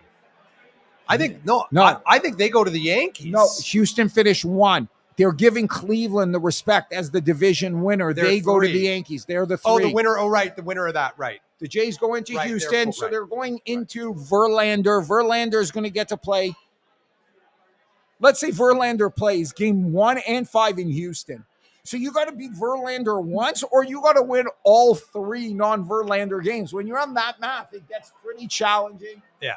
S1: I think no. I think they go to the Yankees.
S2: No, Houston finished 1. They're giving Cleveland the respect as the division winner. They go to the Yankees. They're the 3.
S1: Oh, the winner. Oh, right. The winner of that. Right.
S2: The Jays go into Houston, so they're going into Verlander. Verlander is going to get to play. Let's say Verlander plays game 1 and 5 in Houston. So you got to beat Verlander once, or you got to win all 3 non-Verlander games. When you're on that math, it gets pretty challenging.
S1: Yeah.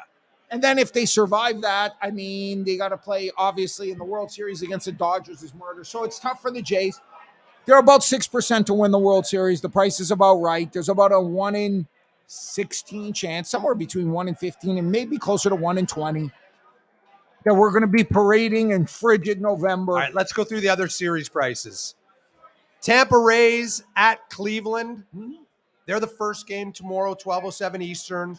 S2: And then if they survive that, I mean, they got to play, obviously, in the World Series against the Dodgers is murder. So it's tough for the Jays. They're about 6% to win the World Series. The price is about right. There's about a 1 in 16 chance, somewhere between 1 in 15 and maybe closer to 1 in 20. That we're going to be parading in frigid November.
S1: All right, let's go through the other series prices. Tampa Rays at Cleveland. They're the first game tomorrow, 12:07 Eastern.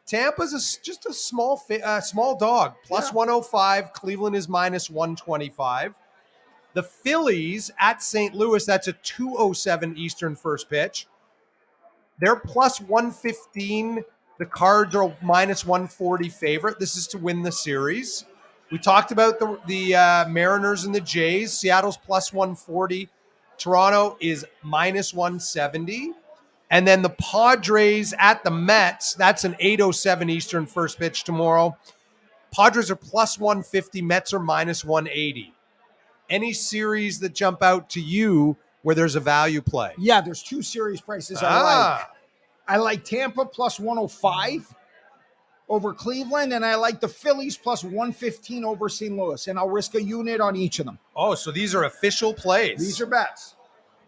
S1: Tampa's just a small dog, plus 105. Cleveland is minus 125. The Phillies at St. Louis, that's a 2:07 Eastern first pitch. They're plus 115. The Cards are minus 140 favorite. This is to win the series. We talked about the Mariners and the Jays. Seattle's plus 140. Toronto is minus 170. And then the Padres at the Mets, that's an 8:07 Eastern first pitch tomorrow. Padres are plus 150. Mets are minus 180. Any series that jump out to you where there's a value play?
S2: Yeah, there's 2 series prices I like. I like Tampa plus 105 over Cleveland, and I like the Phillies plus 115 over St. Louis, and I'll risk a unit on each of them.
S1: Oh, so these are official plays.
S2: These are bets.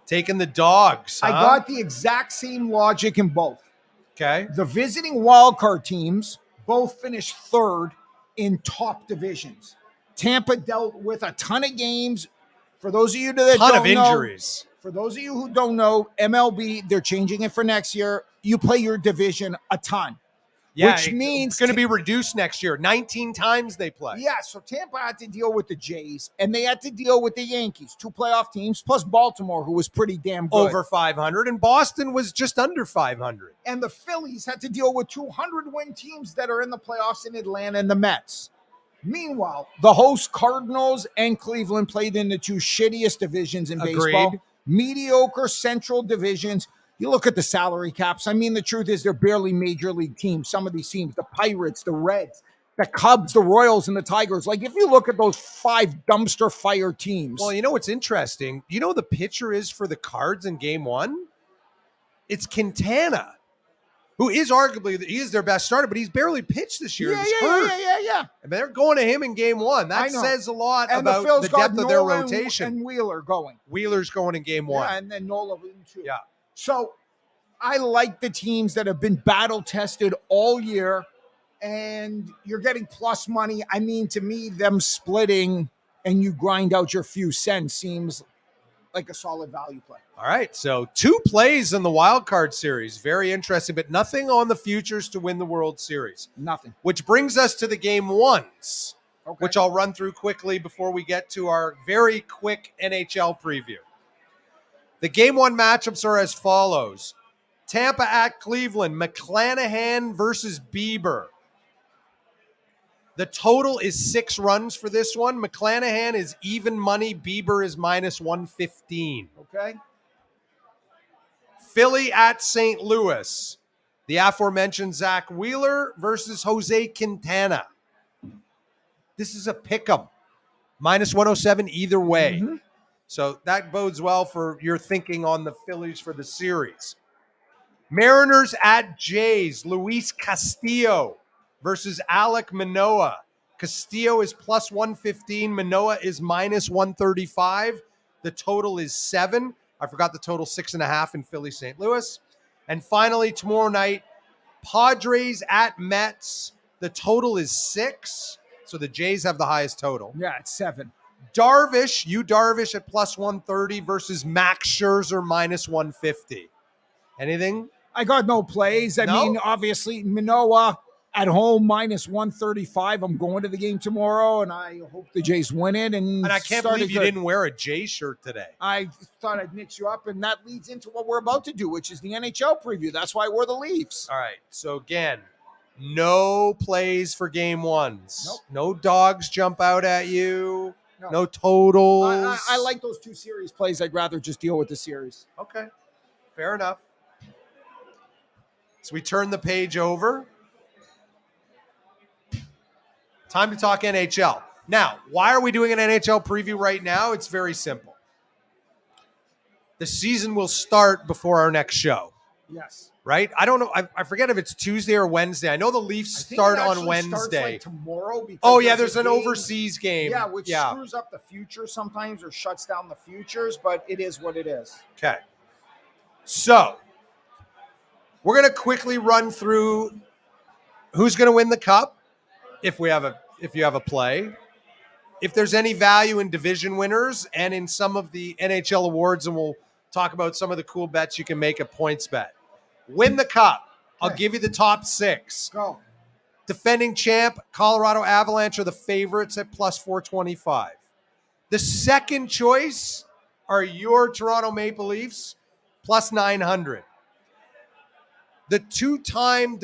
S1: Taking the dogs.
S2: I got the exact same logic in both.
S1: Okay.
S2: The visiting wildcard teams both finished 3rd in top divisions. Tampa dealt with a ton of games. For those of you that don't know,
S1: injuries.
S2: For those of you who don't know, MLB, they're changing it for next year. You play your division a ton.
S1: Yeah,
S2: which means
S1: it's going to be reduced next year. 19 times they play.
S2: Yeah, so Tampa had to deal with the Jays, and they had to deal with the Yankees, 2 playoff teams, plus Baltimore, who was pretty damn good.
S1: Over 500, and Boston was just under 500.
S2: And the Phillies had to deal with 200-win teams that are in the playoffs in Atlanta and the Mets. Meanwhile, the host Cardinals and Cleveland played in the 2 shittiest divisions in baseball. Mediocre central divisions. You look at the salary caps. I mean, the truth is they're barely major league teams. Some of these teams, the Pirates, the Reds, the Cubs, the Royals, and the Tigers. Like, if you look at those 5 dumpster fire teams.
S1: Well, you know what's interesting? You know who the pitcher is for the Cards in Game 1? It's Quintana, who is arguably he is their best starter, but he's barely pitched this year. He's hurt.
S2: Yeah.
S1: And they're going to him in Game 1. That says a lot about the depth of their rotation.
S2: And Wheeler going.
S1: Wheeler's going in Game 1.
S2: Yeah, and then Nola too.
S1: Yeah.
S2: So I like the teams that have been battle tested all year, and you're getting plus money. I mean, to me, them splitting and you grind out your few cents seems like a solid value play.
S1: All right, so 2 plays in the wild card series. Very interesting, but nothing on the futures to win the World Series.
S2: Nothing.
S1: Which brings us to the Game 1s,
S2: Okay.
S1: which I'll run through quickly before we get to our very quick NHL preview. The Game 1 matchups are as follows. Tampa at Cleveland, McClanahan versus Bieber. The total is 6 runs for this one. McClanahan is even money. Bieber is minus 115.
S2: Okay.
S1: Philly at St. Louis. The aforementioned Zach Wheeler versus Jose Quintana. This is a pick'em. Minus 107 either way.
S2: Mm-hmm.
S1: So that bodes well for your thinking on the Phillies for the series. Mariners at Jays. Luis Castillo versus Alek Manoah. Castillo is plus 115. Manoah is minus 135. The total is 7. I forgot the total 6.5 in Philly, St. Louis. And finally, tomorrow night, Padres at Mets. The total is 6. So the Jays have the highest total.
S2: Yeah, it's 7.
S1: Darvish at plus 130 versus Max Scherzer minus 150. Anything?
S2: I got no plays. I mean, obviously, Manoah at home minus 135. I'm going to the game tomorrow, and I hope the Jays win it. And
S1: I can't believe you didn't wear a Jays shirt today.
S2: I thought I'd mix you up, and that leads into what we're about to do, which is the NHL preview. That's why we're the Leafs.
S1: All right. So, again, no plays for Game 1s.
S2: Nope.
S1: No dogs jump out at you. No totals.
S2: I like those 2 series plays. I'd rather just deal with the series.
S1: Okay. Fair enough. So we turn the page over. Time to talk NHL. Now, why are we doing an NHL preview right now? It's very simple. The season will start before our next show.
S2: Yes.
S1: Right? I don't know. I forget if it's Tuesday or Wednesday. I know the Leafs start on Wednesday.
S2: Like tomorrow.
S1: Oh, yeah, there's an overseas game.
S2: Yeah, which screws up the future sometimes or shuts down the futures, but it is what it is.
S1: Okay. So, we're going to quickly run through who's going to win the cup if you have a play. If there's any value in division winners and in some of the NHL awards, and we'll talk about some of the cool bets you can make at Pointsbet. Win the cup. I'll give you the top 6.
S2: Go.
S1: Defending champ, Colorado Avalanche are the favorites at plus 425. The second choice are your Toronto Maple Leafs, plus 900. The 2-time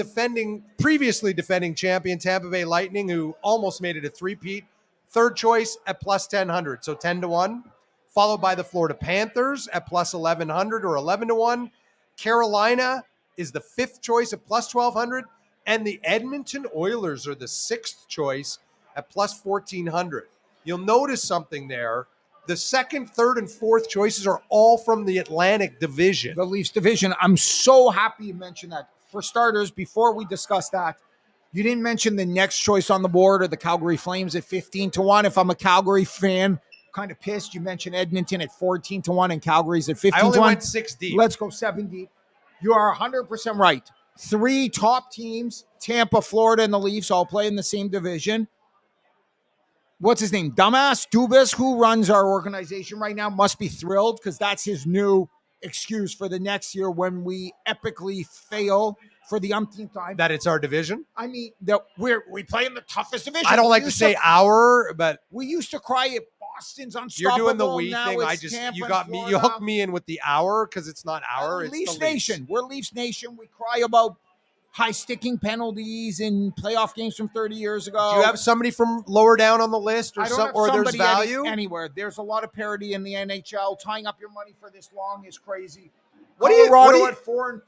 S1: previously defending champion Tampa Bay Lightning, who almost made it a three-peat, third choice at plus 1,000, so 10-1. Followed by the Florida Panthers at plus 1,100 or 11-1. Carolina is the 5th choice at plus 1,200. And the Edmonton Oilers are the 6th choice at plus 1,400. You'll notice something there. The 2nd, 3rd, and 4th choices are all from the Atlantic Division.
S2: The Leafs division. I'm so happy you mentioned that. For starters, before we discuss that, you didn't mention the next choice on the board or the Calgary Flames at 15-1. If I'm a Calgary fan, kind of pissed. You mentioned Edmonton at 14-1 and Calgary's at 15-1.
S1: I only went 6 deep.
S2: Let's go 7 deep. You are 100% right. 3 top teams, Tampa, Florida, and the Leafs all play in the same division. What's his name? Dubas, who runs our organization right now, must be thrilled because that's his new excuse for the next year when we epically fail for the umpteenth time.
S1: That it's our division?
S2: I mean, we play in the toughest division.
S1: I don't like to say our, but
S2: we used to cry at Boston's unstoppable.
S1: You're doing the we thing.
S2: Tampa
S1: You got me. You hooked me in with the hour because it's not our. It's
S2: Leafs
S1: the Leafs.
S2: Nation. We're Leafs Nation. We cry about high sticking penalties in playoff games from 30 years ago.
S1: Do you have somebody from lower down on the list, or there's value
S2: anywhere? There's a lot of parity in the NHL. Tying up your money for this long is crazy.
S1: Colorado
S2: at 4 and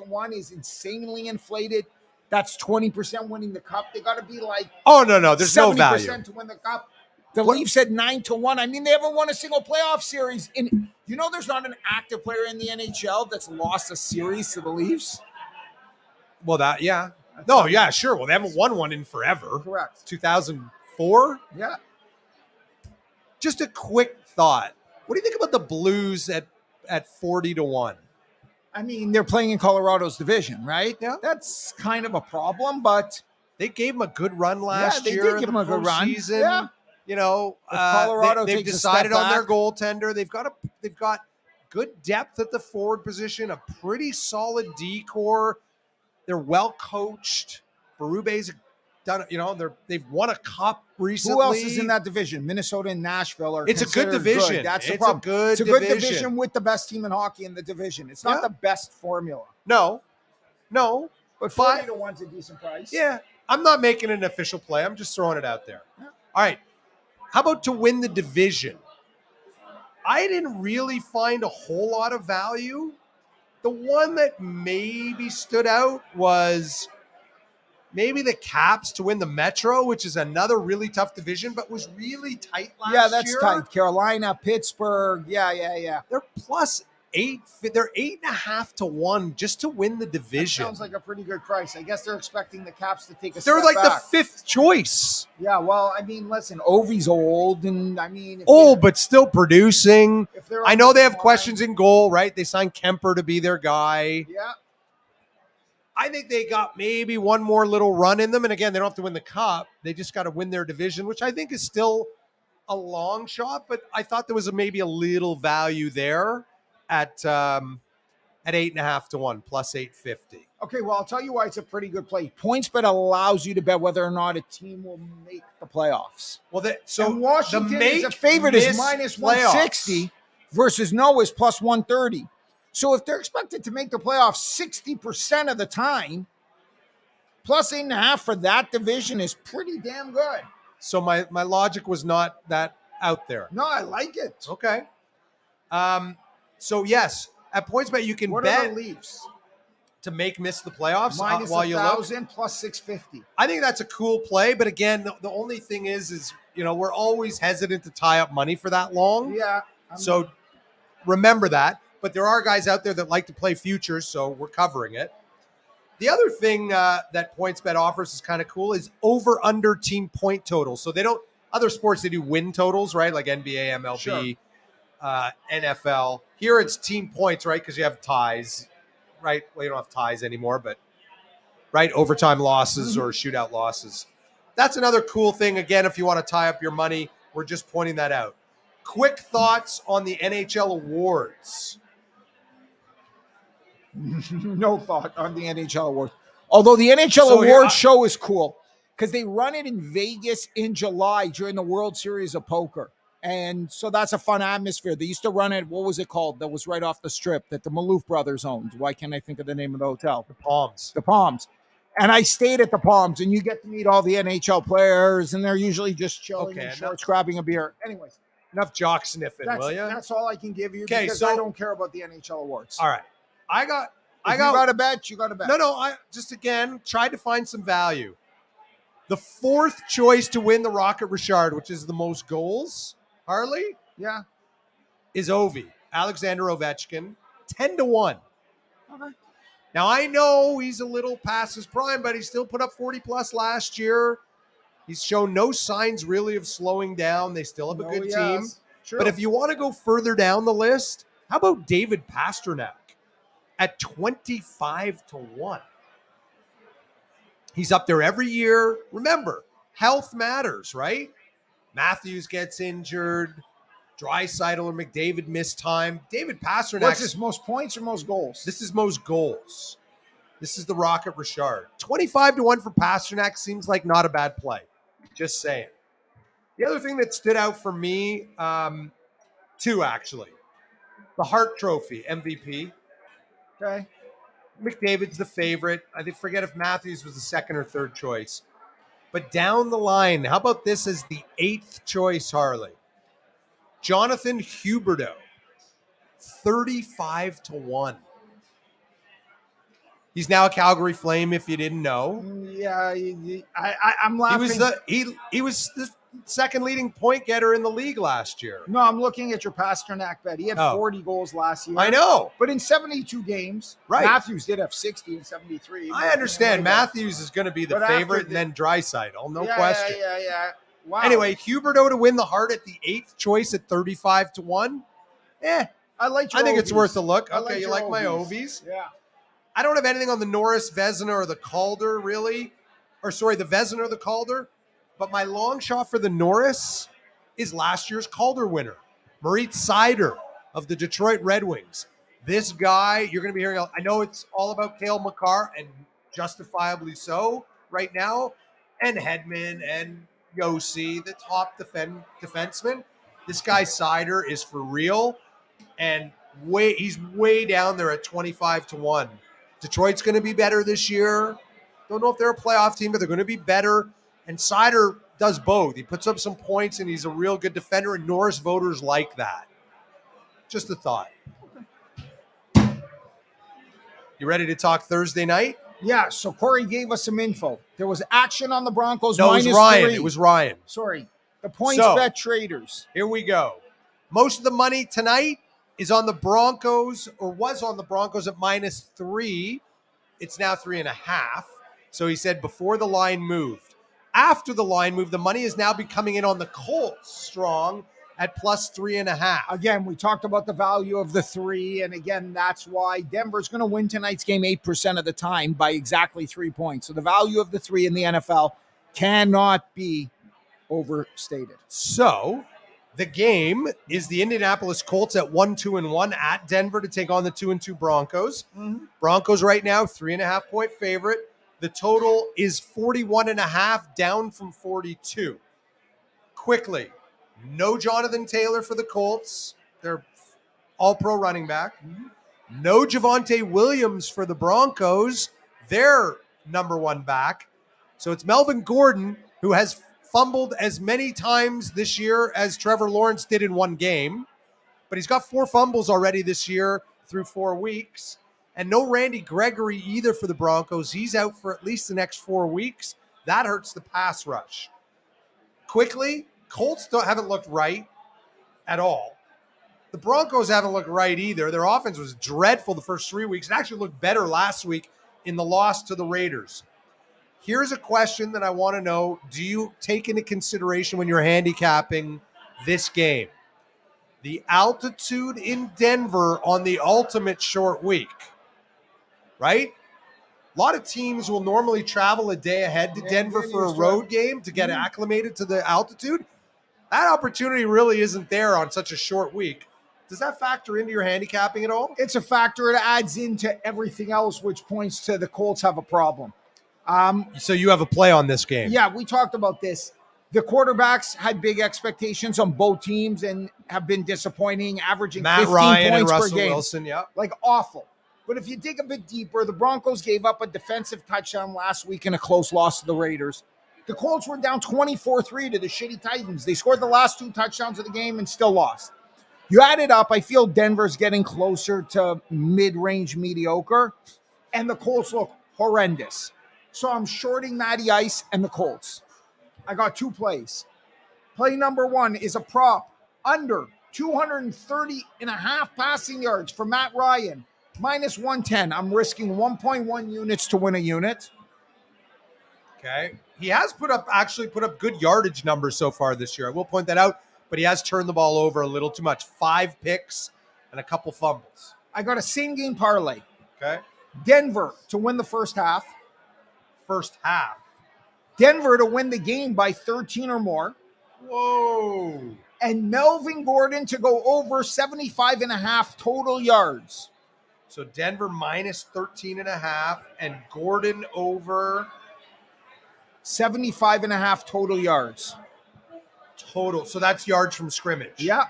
S2: 25-1 is insanely inflated. that's 20% winning the cup. They got to be like
S1: Oh, no. There's no value.
S2: 70% to win the cup. The Leafs at 9-1. I mean, they haven't won a single playoff series. There's not an active player in the NHL that's lost a series to the Leafs.
S1: Well, sure. Well, they haven't won one in forever.
S2: Correct.
S1: 2004?
S2: Yeah.
S1: Just a quick thought. What do you think about the Blues at 40-1?
S2: I mean, they're playing in Colorado's division, right?
S1: Yeah.
S2: That's kind of a problem, but
S1: they gave them a good run last year.
S2: They did give them a good run.
S1: Yeah.
S2: Colorado
S1: they've decided on their goaltender. They've got good depth at the forward position, a pretty solid D core. They're well coached. Berube's done, they've won a cup recently.
S2: Who else is in that division? Minnesota and Nashville are.
S1: It's a good division.
S2: Good. That's the problem. It's a good division with the best team in hockey in the division. It's not the best formula.
S1: No,
S2: but 40-1's a decent price.
S1: Yeah, I'm not making an official play. I'm just throwing it out there. Yeah. All right, how about to win the division? I didn't really find a whole lot of value. The one that maybe stood out was maybe the Caps to win the Metro, which is another really tough division, but was really tight last year.
S2: Yeah, that's tight. Carolina, Pittsburgh. Yeah.
S1: They're +8. They're 8.5 to 1 just to win the division.
S2: That sounds like a pretty good price. I guess they're expecting the Caps to take a
S1: They're
S2: step
S1: like
S2: back.
S1: the 5th choice.
S2: Yeah, well, I mean, listen, Ovi's old, and I mean...
S1: but still producing. I know they have questions in goal, right? They signed Kemper to be their guy.
S2: Yeah.
S1: I think they got maybe one more little run in them. And again, they don't have to win the cup. They just got to win their division, which I think is still a long shot. But I thought there was maybe a little value there at 8.5 to 1, +850.
S2: Okay, well, I'll tell you why it's a pretty good play. PointsBet allows you to bet whether or not a team will make the playoffs.
S1: Well,
S2: and Washington is a favorite is -160 versus no is +130. So if they're expected to make the playoffs 60% of the time, +8.5 for that division is pretty damn good.
S1: So my logic was not that out there.
S2: No, I like it.
S1: Okay. So yes, at PointsBet you can bet.
S2: What are the Leafs
S1: to miss the playoffs
S2: while you look? -1,000 +650.
S1: I think that's a cool play, but again, the only thing is we're always hesitant to tie up money for that long.
S2: Yeah.
S1: So remember that. But there are guys out there that like to play futures, so we're covering it. The other thing that PointsBet offers is kind of cool is over/under team point totals. So they don't. Other sports they do win totals, right? Like NBA, MLB, NFL. Here it's team points, right? Because you have ties, right? Well, you don't have ties anymore, but right, overtime losses or shootout losses. That's another cool thing. Again, if you want to tie up your money, we're just pointing that out. Quick thoughts on the NHL awards.
S2: No thought on the NHL awards. Although the NHL awards show is cool because they run it in Vegas in July during the World Series of Poker. And so that's a fun atmosphere. They used to run it, what was it called? That was right off the strip that the Maloof brothers owned. Why can't I think of the name of the hotel?
S1: The Palms.
S2: The Palms. And I stayed at the Palms, and you get to meet all the NHL players, and they're usually just chilling in shorts, grabbing a beer. Anyways.
S1: Enough jock sniffing, will you?
S2: That's all I can give you because I don't care about the NHL awards.
S1: All right. You got a bet, you got a bet. No, I just, again, tried to find some value. The 4th choice to win the Rocket Richard, which is the most goals, Harley?
S2: Yeah.
S1: Is Ovi, Alexander Ovechkin, 10 to 1.
S2: Okay.
S1: Now, I know he's a little past his prime, but he still put up 40+ last year. He's shown no signs really of slowing down. They still have a good team.
S2: True.
S1: But if you want to go further down the list, how about David Pastrnak at 25 to 1? He's up there every year. Remember, health matters, right? Matthews gets injured. Draisaitl or McDavid missed time. David Pastrnak.
S2: What's this, most points or most goals?
S1: This is most goals. This is the Rocket Richard. 25 to 1 for Pastrnak seems like not a bad play. Just saying. The other thing that stood out for me, 2 actually. The Hart Trophy, MVP.
S2: Okay.
S1: McDavid's the favorite. I forget if Matthews was the 2nd or 3rd choice. But down the line, how about this as the 8th choice, Harley? Jonathan Huberdeau, 35 to 1. He's now a Calgary Flame, if you didn't know.
S2: Yeah, I'm laughing.
S1: He was the second leading point getter in the league last year.
S2: No, I'm looking at your Pasternak bet. He had 40 goals last year.
S1: I know.
S2: But in 72 games,
S1: right.
S2: Matthews did have 60 and 73.
S1: I understand. Matthews is going to be the favorite, and then Draisaitl. No question.
S2: Yeah. Wow.
S1: Anyway, Huberdeau to win the Hart at the 8th choice at 35-1.
S2: I
S1: think it's worth a look. Okay, you like my Ovies?
S2: Yeah.
S1: I don't have anything on the Norris, Vezina, or the Calder, really. The Vezina or the Calder. But my long shot for the Norris is last year's Calder winner, Moritz Seider of the Detroit Red Wings. This guy, you're going to be hearing, I know it's all about Cale Makar, and justifiably so right now, and Hedman and Yossi, the top defenseman. This guy Seider is for real, and he's way down there at 25-1. Detroit's going to be better this year. Don't know if they're a playoff team, but they're going to be better. And Seider does both. He puts up some points, and he's a real good defender, and Norris voters like that. Just a thought. You ready to talk Thursday night?
S2: Yeah, so Corey gave us some info. There was action on the Broncos.
S1: No, it was Ryan. It was Ryan.
S2: Sorry. The Pointsbet traders.
S1: Here we go. Most of the money tonight is on the Broncos, or was on the Broncos at -3. It's now 3.5. So he said before the line moved. After the line moved, the money is now coming in on the Colts strong at +3.5.
S2: Again, we talked about the value of the 3. And again, that's why Denver's going to win tonight's game 8% of the time by exactly 3 points. So the value of the 3 in the NFL cannot be overstated.
S1: So the game is the Indianapolis Colts at 1-2-1 at Denver to take on the 2-2 Broncos.
S2: Mm-hmm.
S1: Broncos right now, 3.5-point favorite. The total is 41.5, down from 42. Quickly, no Jonathan Taylor for the Colts. They're all-pro running back. No Javonte Williams for the Broncos. They're number one back. So it's Melvin Gordon, who has fumbled as many times this year as Trevor Lawrence did in one game. But he's got 4 fumbles already this year through 4 weeks. And no Randy Gregory either for the Broncos. He's out for at least the next 4 weeks. That hurts the pass rush. Quickly, Colts haven't looked right at all. The Broncos haven't looked right either. Their offense was dreadful the first 3 weeks. It actually looked better last week in the loss to the Raiders. Here's a question that I want to know. Do you take into consideration when you're handicapping this game? The altitude in Denver on the ultimate short week, right? A lot of teams will normally travel a day ahead to Denver for a road game to get acclimated to the altitude. That opportunity really isn't there on such a short week. Does that factor into your handicapping at all?
S2: It's a factor. It adds into everything else, which points to the Colts have a problem.
S1: So you have a play on this game.
S2: Yeah, we talked about this. The quarterbacks had big expectations on both teams and have been disappointing, averaging
S1: Matt
S2: 15
S1: Ryan
S2: points
S1: and
S2: per
S1: Russell
S2: game.
S1: Wilson, yeah.
S2: Like awful. But if you dig a bit deeper, the Broncos gave up a defensive touchdown last week in a close loss to the Raiders. The Colts were down 24-3 to the shitty Titans. They scored the last 2 touchdowns of the game and still lost. You add it up, I feel Denver's getting closer to mid-range mediocre, and the Colts look horrendous. So I'm shorting Matty Ice and the Colts. I got 2 plays. Play number 1 is a prop under 230.5 passing yards for Matt Ryan, -110. I'm risking 1.1 units to win a unit.
S1: Okay. He has put up good yardage numbers so far this year. I will point that out, but he has turned the ball over a little too much. 5 picks and a couple fumbles.
S2: I got a same game parlay.
S1: Okay.
S2: Denver to win the first half.
S1: First half.
S2: Denver to win the game by 13 or more.
S1: Whoa.
S2: And Melvin Gordon to go over 75.5 total yards.
S1: So Denver -13.5 and Gordon over
S2: 75.5 total yards.
S1: Total. So that's yards from scrimmage.
S2: Yeah.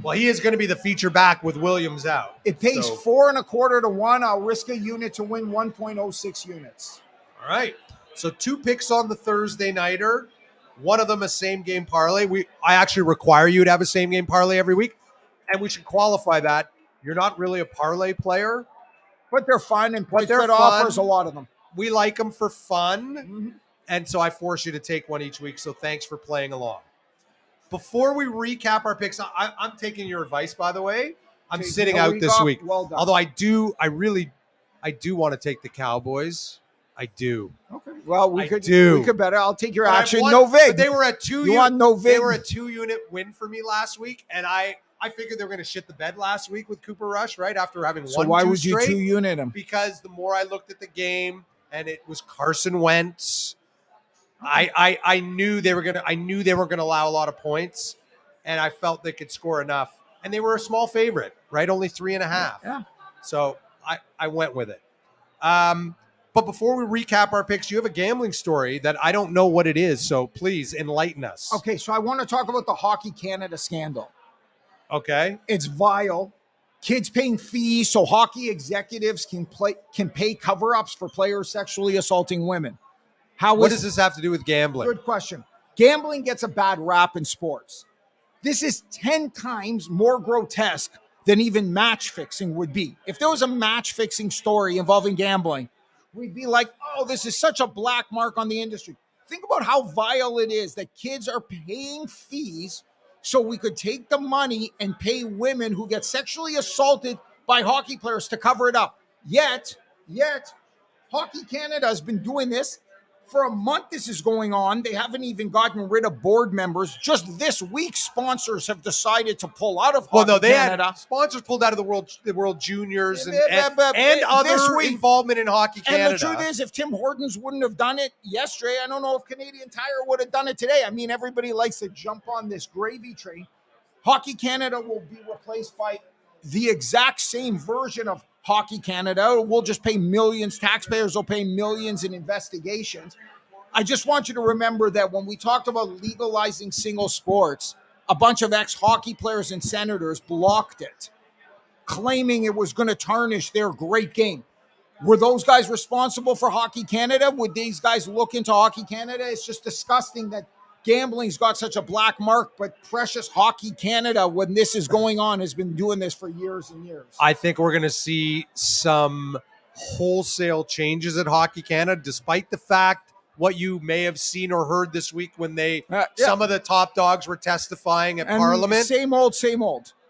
S1: Well, he is going to be the feature back with Williams out.
S2: It pays 4.25 to 1. I'll risk a unit to win 1.06 units.
S1: All right. So 2 picks on the Thursday nighter. One of them a same game parlay. I actually require you to have a same game parlay every week, and we should qualify that. You're not really a parlay player.
S2: But they're fun, and
S1: But they're
S2: Pointsbet
S1: fun.
S2: offers a lot of them.
S1: We like them for fun.
S2: Mm-hmm.
S1: And so I force you to take one each week. So thanks for playing along. Before we recap our picks, I'm taking your advice, by the way. I'm sitting out this week.
S2: Well done.
S1: Although I do want to take the Cowboys. I do.
S2: Okay. Well, we could better. I'll take your
S1: But
S2: action.
S1: Won,
S2: no vig.
S1: But they were at two.
S2: You want no vig?
S1: They were a 2-unit win for me last week, and I figured they were going to shit the bed last week with Cooper Rush, right after having
S2: so why would you
S1: straight.
S2: 2-unit him?
S1: Because the more I looked at the game, and it was Carson Wentz, I knew they were gonna. I knew they were going to allow a lot of points, and I felt they could score enough. And they were a small favorite, right? Only 3.5.
S2: Yeah.
S1: So I went with it. But before we recap our picks, you have a gambling story that I don't know what it is. So please enlighten us.
S2: Okay, so I want to talk about the Hockey Canada scandal.
S1: Okay.
S2: It's vile. Kids paying fees so hockey executives can pay cover-ups for players sexually assaulting women.
S1: What does this have to do with gambling?
S2: Good question. Gambling gets a bad rap in sports. This is 10 times more grotesque than even match fixing would be. If there was a match fixing story involving gambling, we'd be like, oh, this is such a black mark on the industry. Think about how vile it is that kids are paying fees so we could take the money and pay women who get sexually assaulted by hockey players to cover it up. Yet, Hockey Canada has been doing this for a month. This is going on. They haven't even gotten rid of board members. Just this week, sponsors have decided to pull out of Hockey Canada.
S1: Had sponsors pulled out of the World Juniors and other involvement in Hockey Canada.
S2: And the truth is, if Tim Hortons wouldn't have done it yesterday, I don't know if Canadian Tire would have done it today. I mean, everybody likes to jump on this gravy train. Hockey Canada will be replaced by the exact same version of Hockey Canada. We'll just pay millions. Taxpayers will pay millions in investigations. I just want you to remember that when we talked about legalizing single sports, a bunch of ex-hockey players and senators blocked it, claiming it was going to tarnish their great game. Were those guys responsible for Hockey Canada? Would these guys look into Hockey Canada? It's just disgusting that gambling's got such a black mark, but precious Hockey Canada, when this is going on, has been doing this for years and years.
S1: I think we're going to see some wholesale changes at Hockey Canada, despite the fact what you may have seen or heard this week when some of the top dogs were testifying at Parliament.
S2: Same old.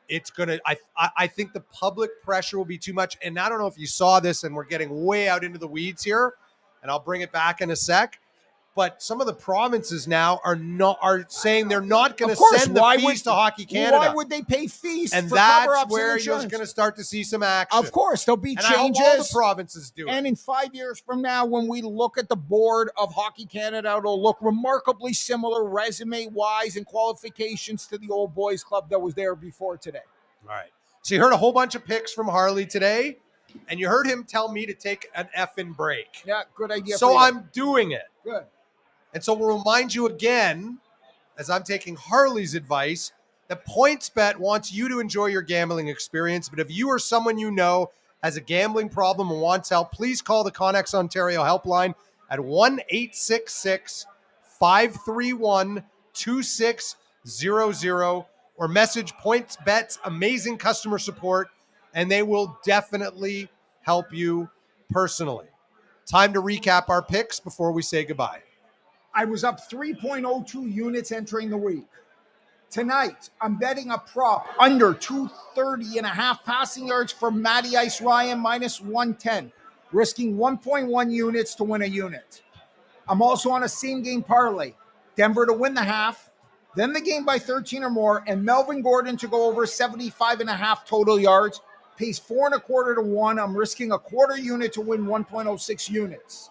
S1: It's going to, I think the public pressure will be too much. And I don't know if you saw this, and we're getting way out into the weeds here, and I'll bring it back in a sec. But some of the provinces now are saying they're not going to send the fees to Hockey Canada.
S2: Why would they pay fees?
S1: And
S2: for
S1: that's where you're going to start to see some action.
S2: Of course, there'll be changes.
S1: I hope all the provinces do it.
S2: And in 5 years from now, when we look at the board of Hockey Canada, it'll look remarkably similar resume-wise and qualifications to the old boys club that was there before today.
S1: All right. So you heard a whole bunch of picks from Harley today, and you heard him tell me to take an effing break.
S2: Yeah, good idea.
S1: So I'm doing it.
S2: Good.
S1: And so we'll remind you again, as I'm taking Harley's advice, that PointsBet wants you to enjoy your gambling experience. But if you or someone you know has a gambling problem and wants help, please call the Connex Ontario helpline at 1-866-531-2600 or message PointsBet's amazing customer support, and they will definitely help you personally. Time to recap our picks before we say goodbye.
S2: I was up 3.02 units entering the week. Tonight, I'm betting a prop under 230.5 passing yards for Matty Ice Ryan minus 110, risking 1.1 units to win a unit. I'm also on a same-game parlay. Denver to win the half, then the game by 13 or more, and Melvin Gordon to go over 75.5 total yards. Pays 4.25 to 1. I'm risking a quarter unit to win 1.06 units.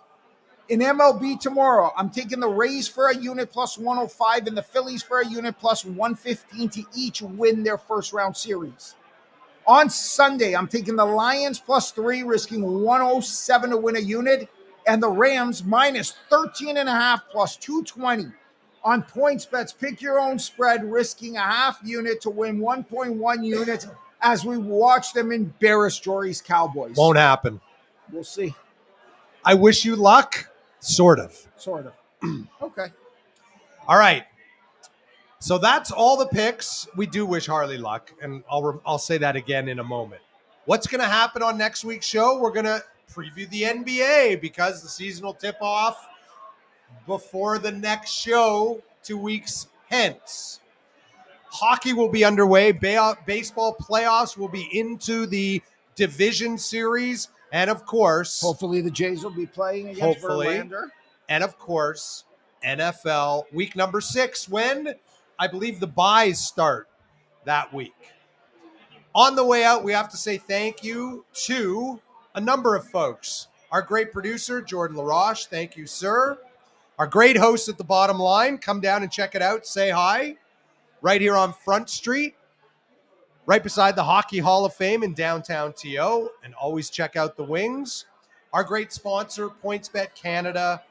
S2: In MLB tomorrow, I'm taking the Rays for a unit plus 105 and the Phillies for a unit plus 115 to each win their first round series. On Sunday, I'm taking the Lions plus 3, risking 107 to win a unit, and the Rams minus 13.5 plus 220. On PointsBet's pick your own spread, risking a half unit to win 1.1 units as we watch them embarrass Jorey's Cowboys.
S1: Won't happen.
S2: We'll see.
S1: I wish you luck. Sort of.
S2: Okay.
S1: All right. So that's all the picks. We do wish Harley luck, and I'll say that again in a moment. What's going to happen on next week's show? We're going to preview the NBA because the season will tip off before the next show 2 weeks hence. Hockey will be underway. Baseball playoffs will be into the division series. And of course,
S2: hopefully the Jays will be playing against Verlander.
S1: And of course, NFL week number 6, when I believe the buys start that week. On the way out, we have to say thank you to a number of folks. Our great producer, Jordan LaRoche. Thank you, sir. Our great host at the bottom line. Come down and check it out. Say hi. Right here on Front Street, right beside the Hockey Hall of Fame in downtown TO. And always check out the wings. Our great sponsor, Pointsbet Canada.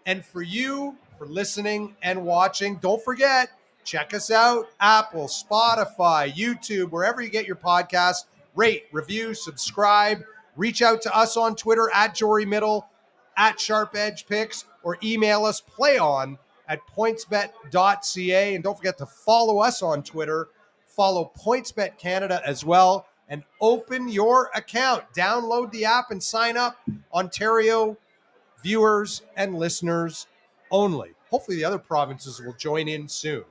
S1: And for you, for listening and watching, don't forget, check us out, Apple, Spotify, YouTube, wherever you get your podcasts. Rate, review, subscribe. Reach out to us on Twitter at Jorey Middle, at Sharp Edge Picks, or email us playon@pointsbet.ca. And don't forget to follow us on Twitter. Follow PointsBet Canada as well. And open your account. Download the app and sign up. Ontario viewers and listeners only. Hopefully the other provinces will join in soon.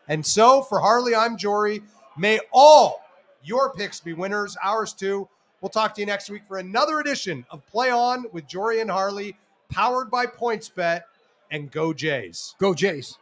S1: And so for Harley, I'm Jorey. May all your picks be winners, ours too. We'll talk to you next week for another edition of Play On with Jorey and Harley, powered by PointsBet, and go Jays.
S2: Go Jays.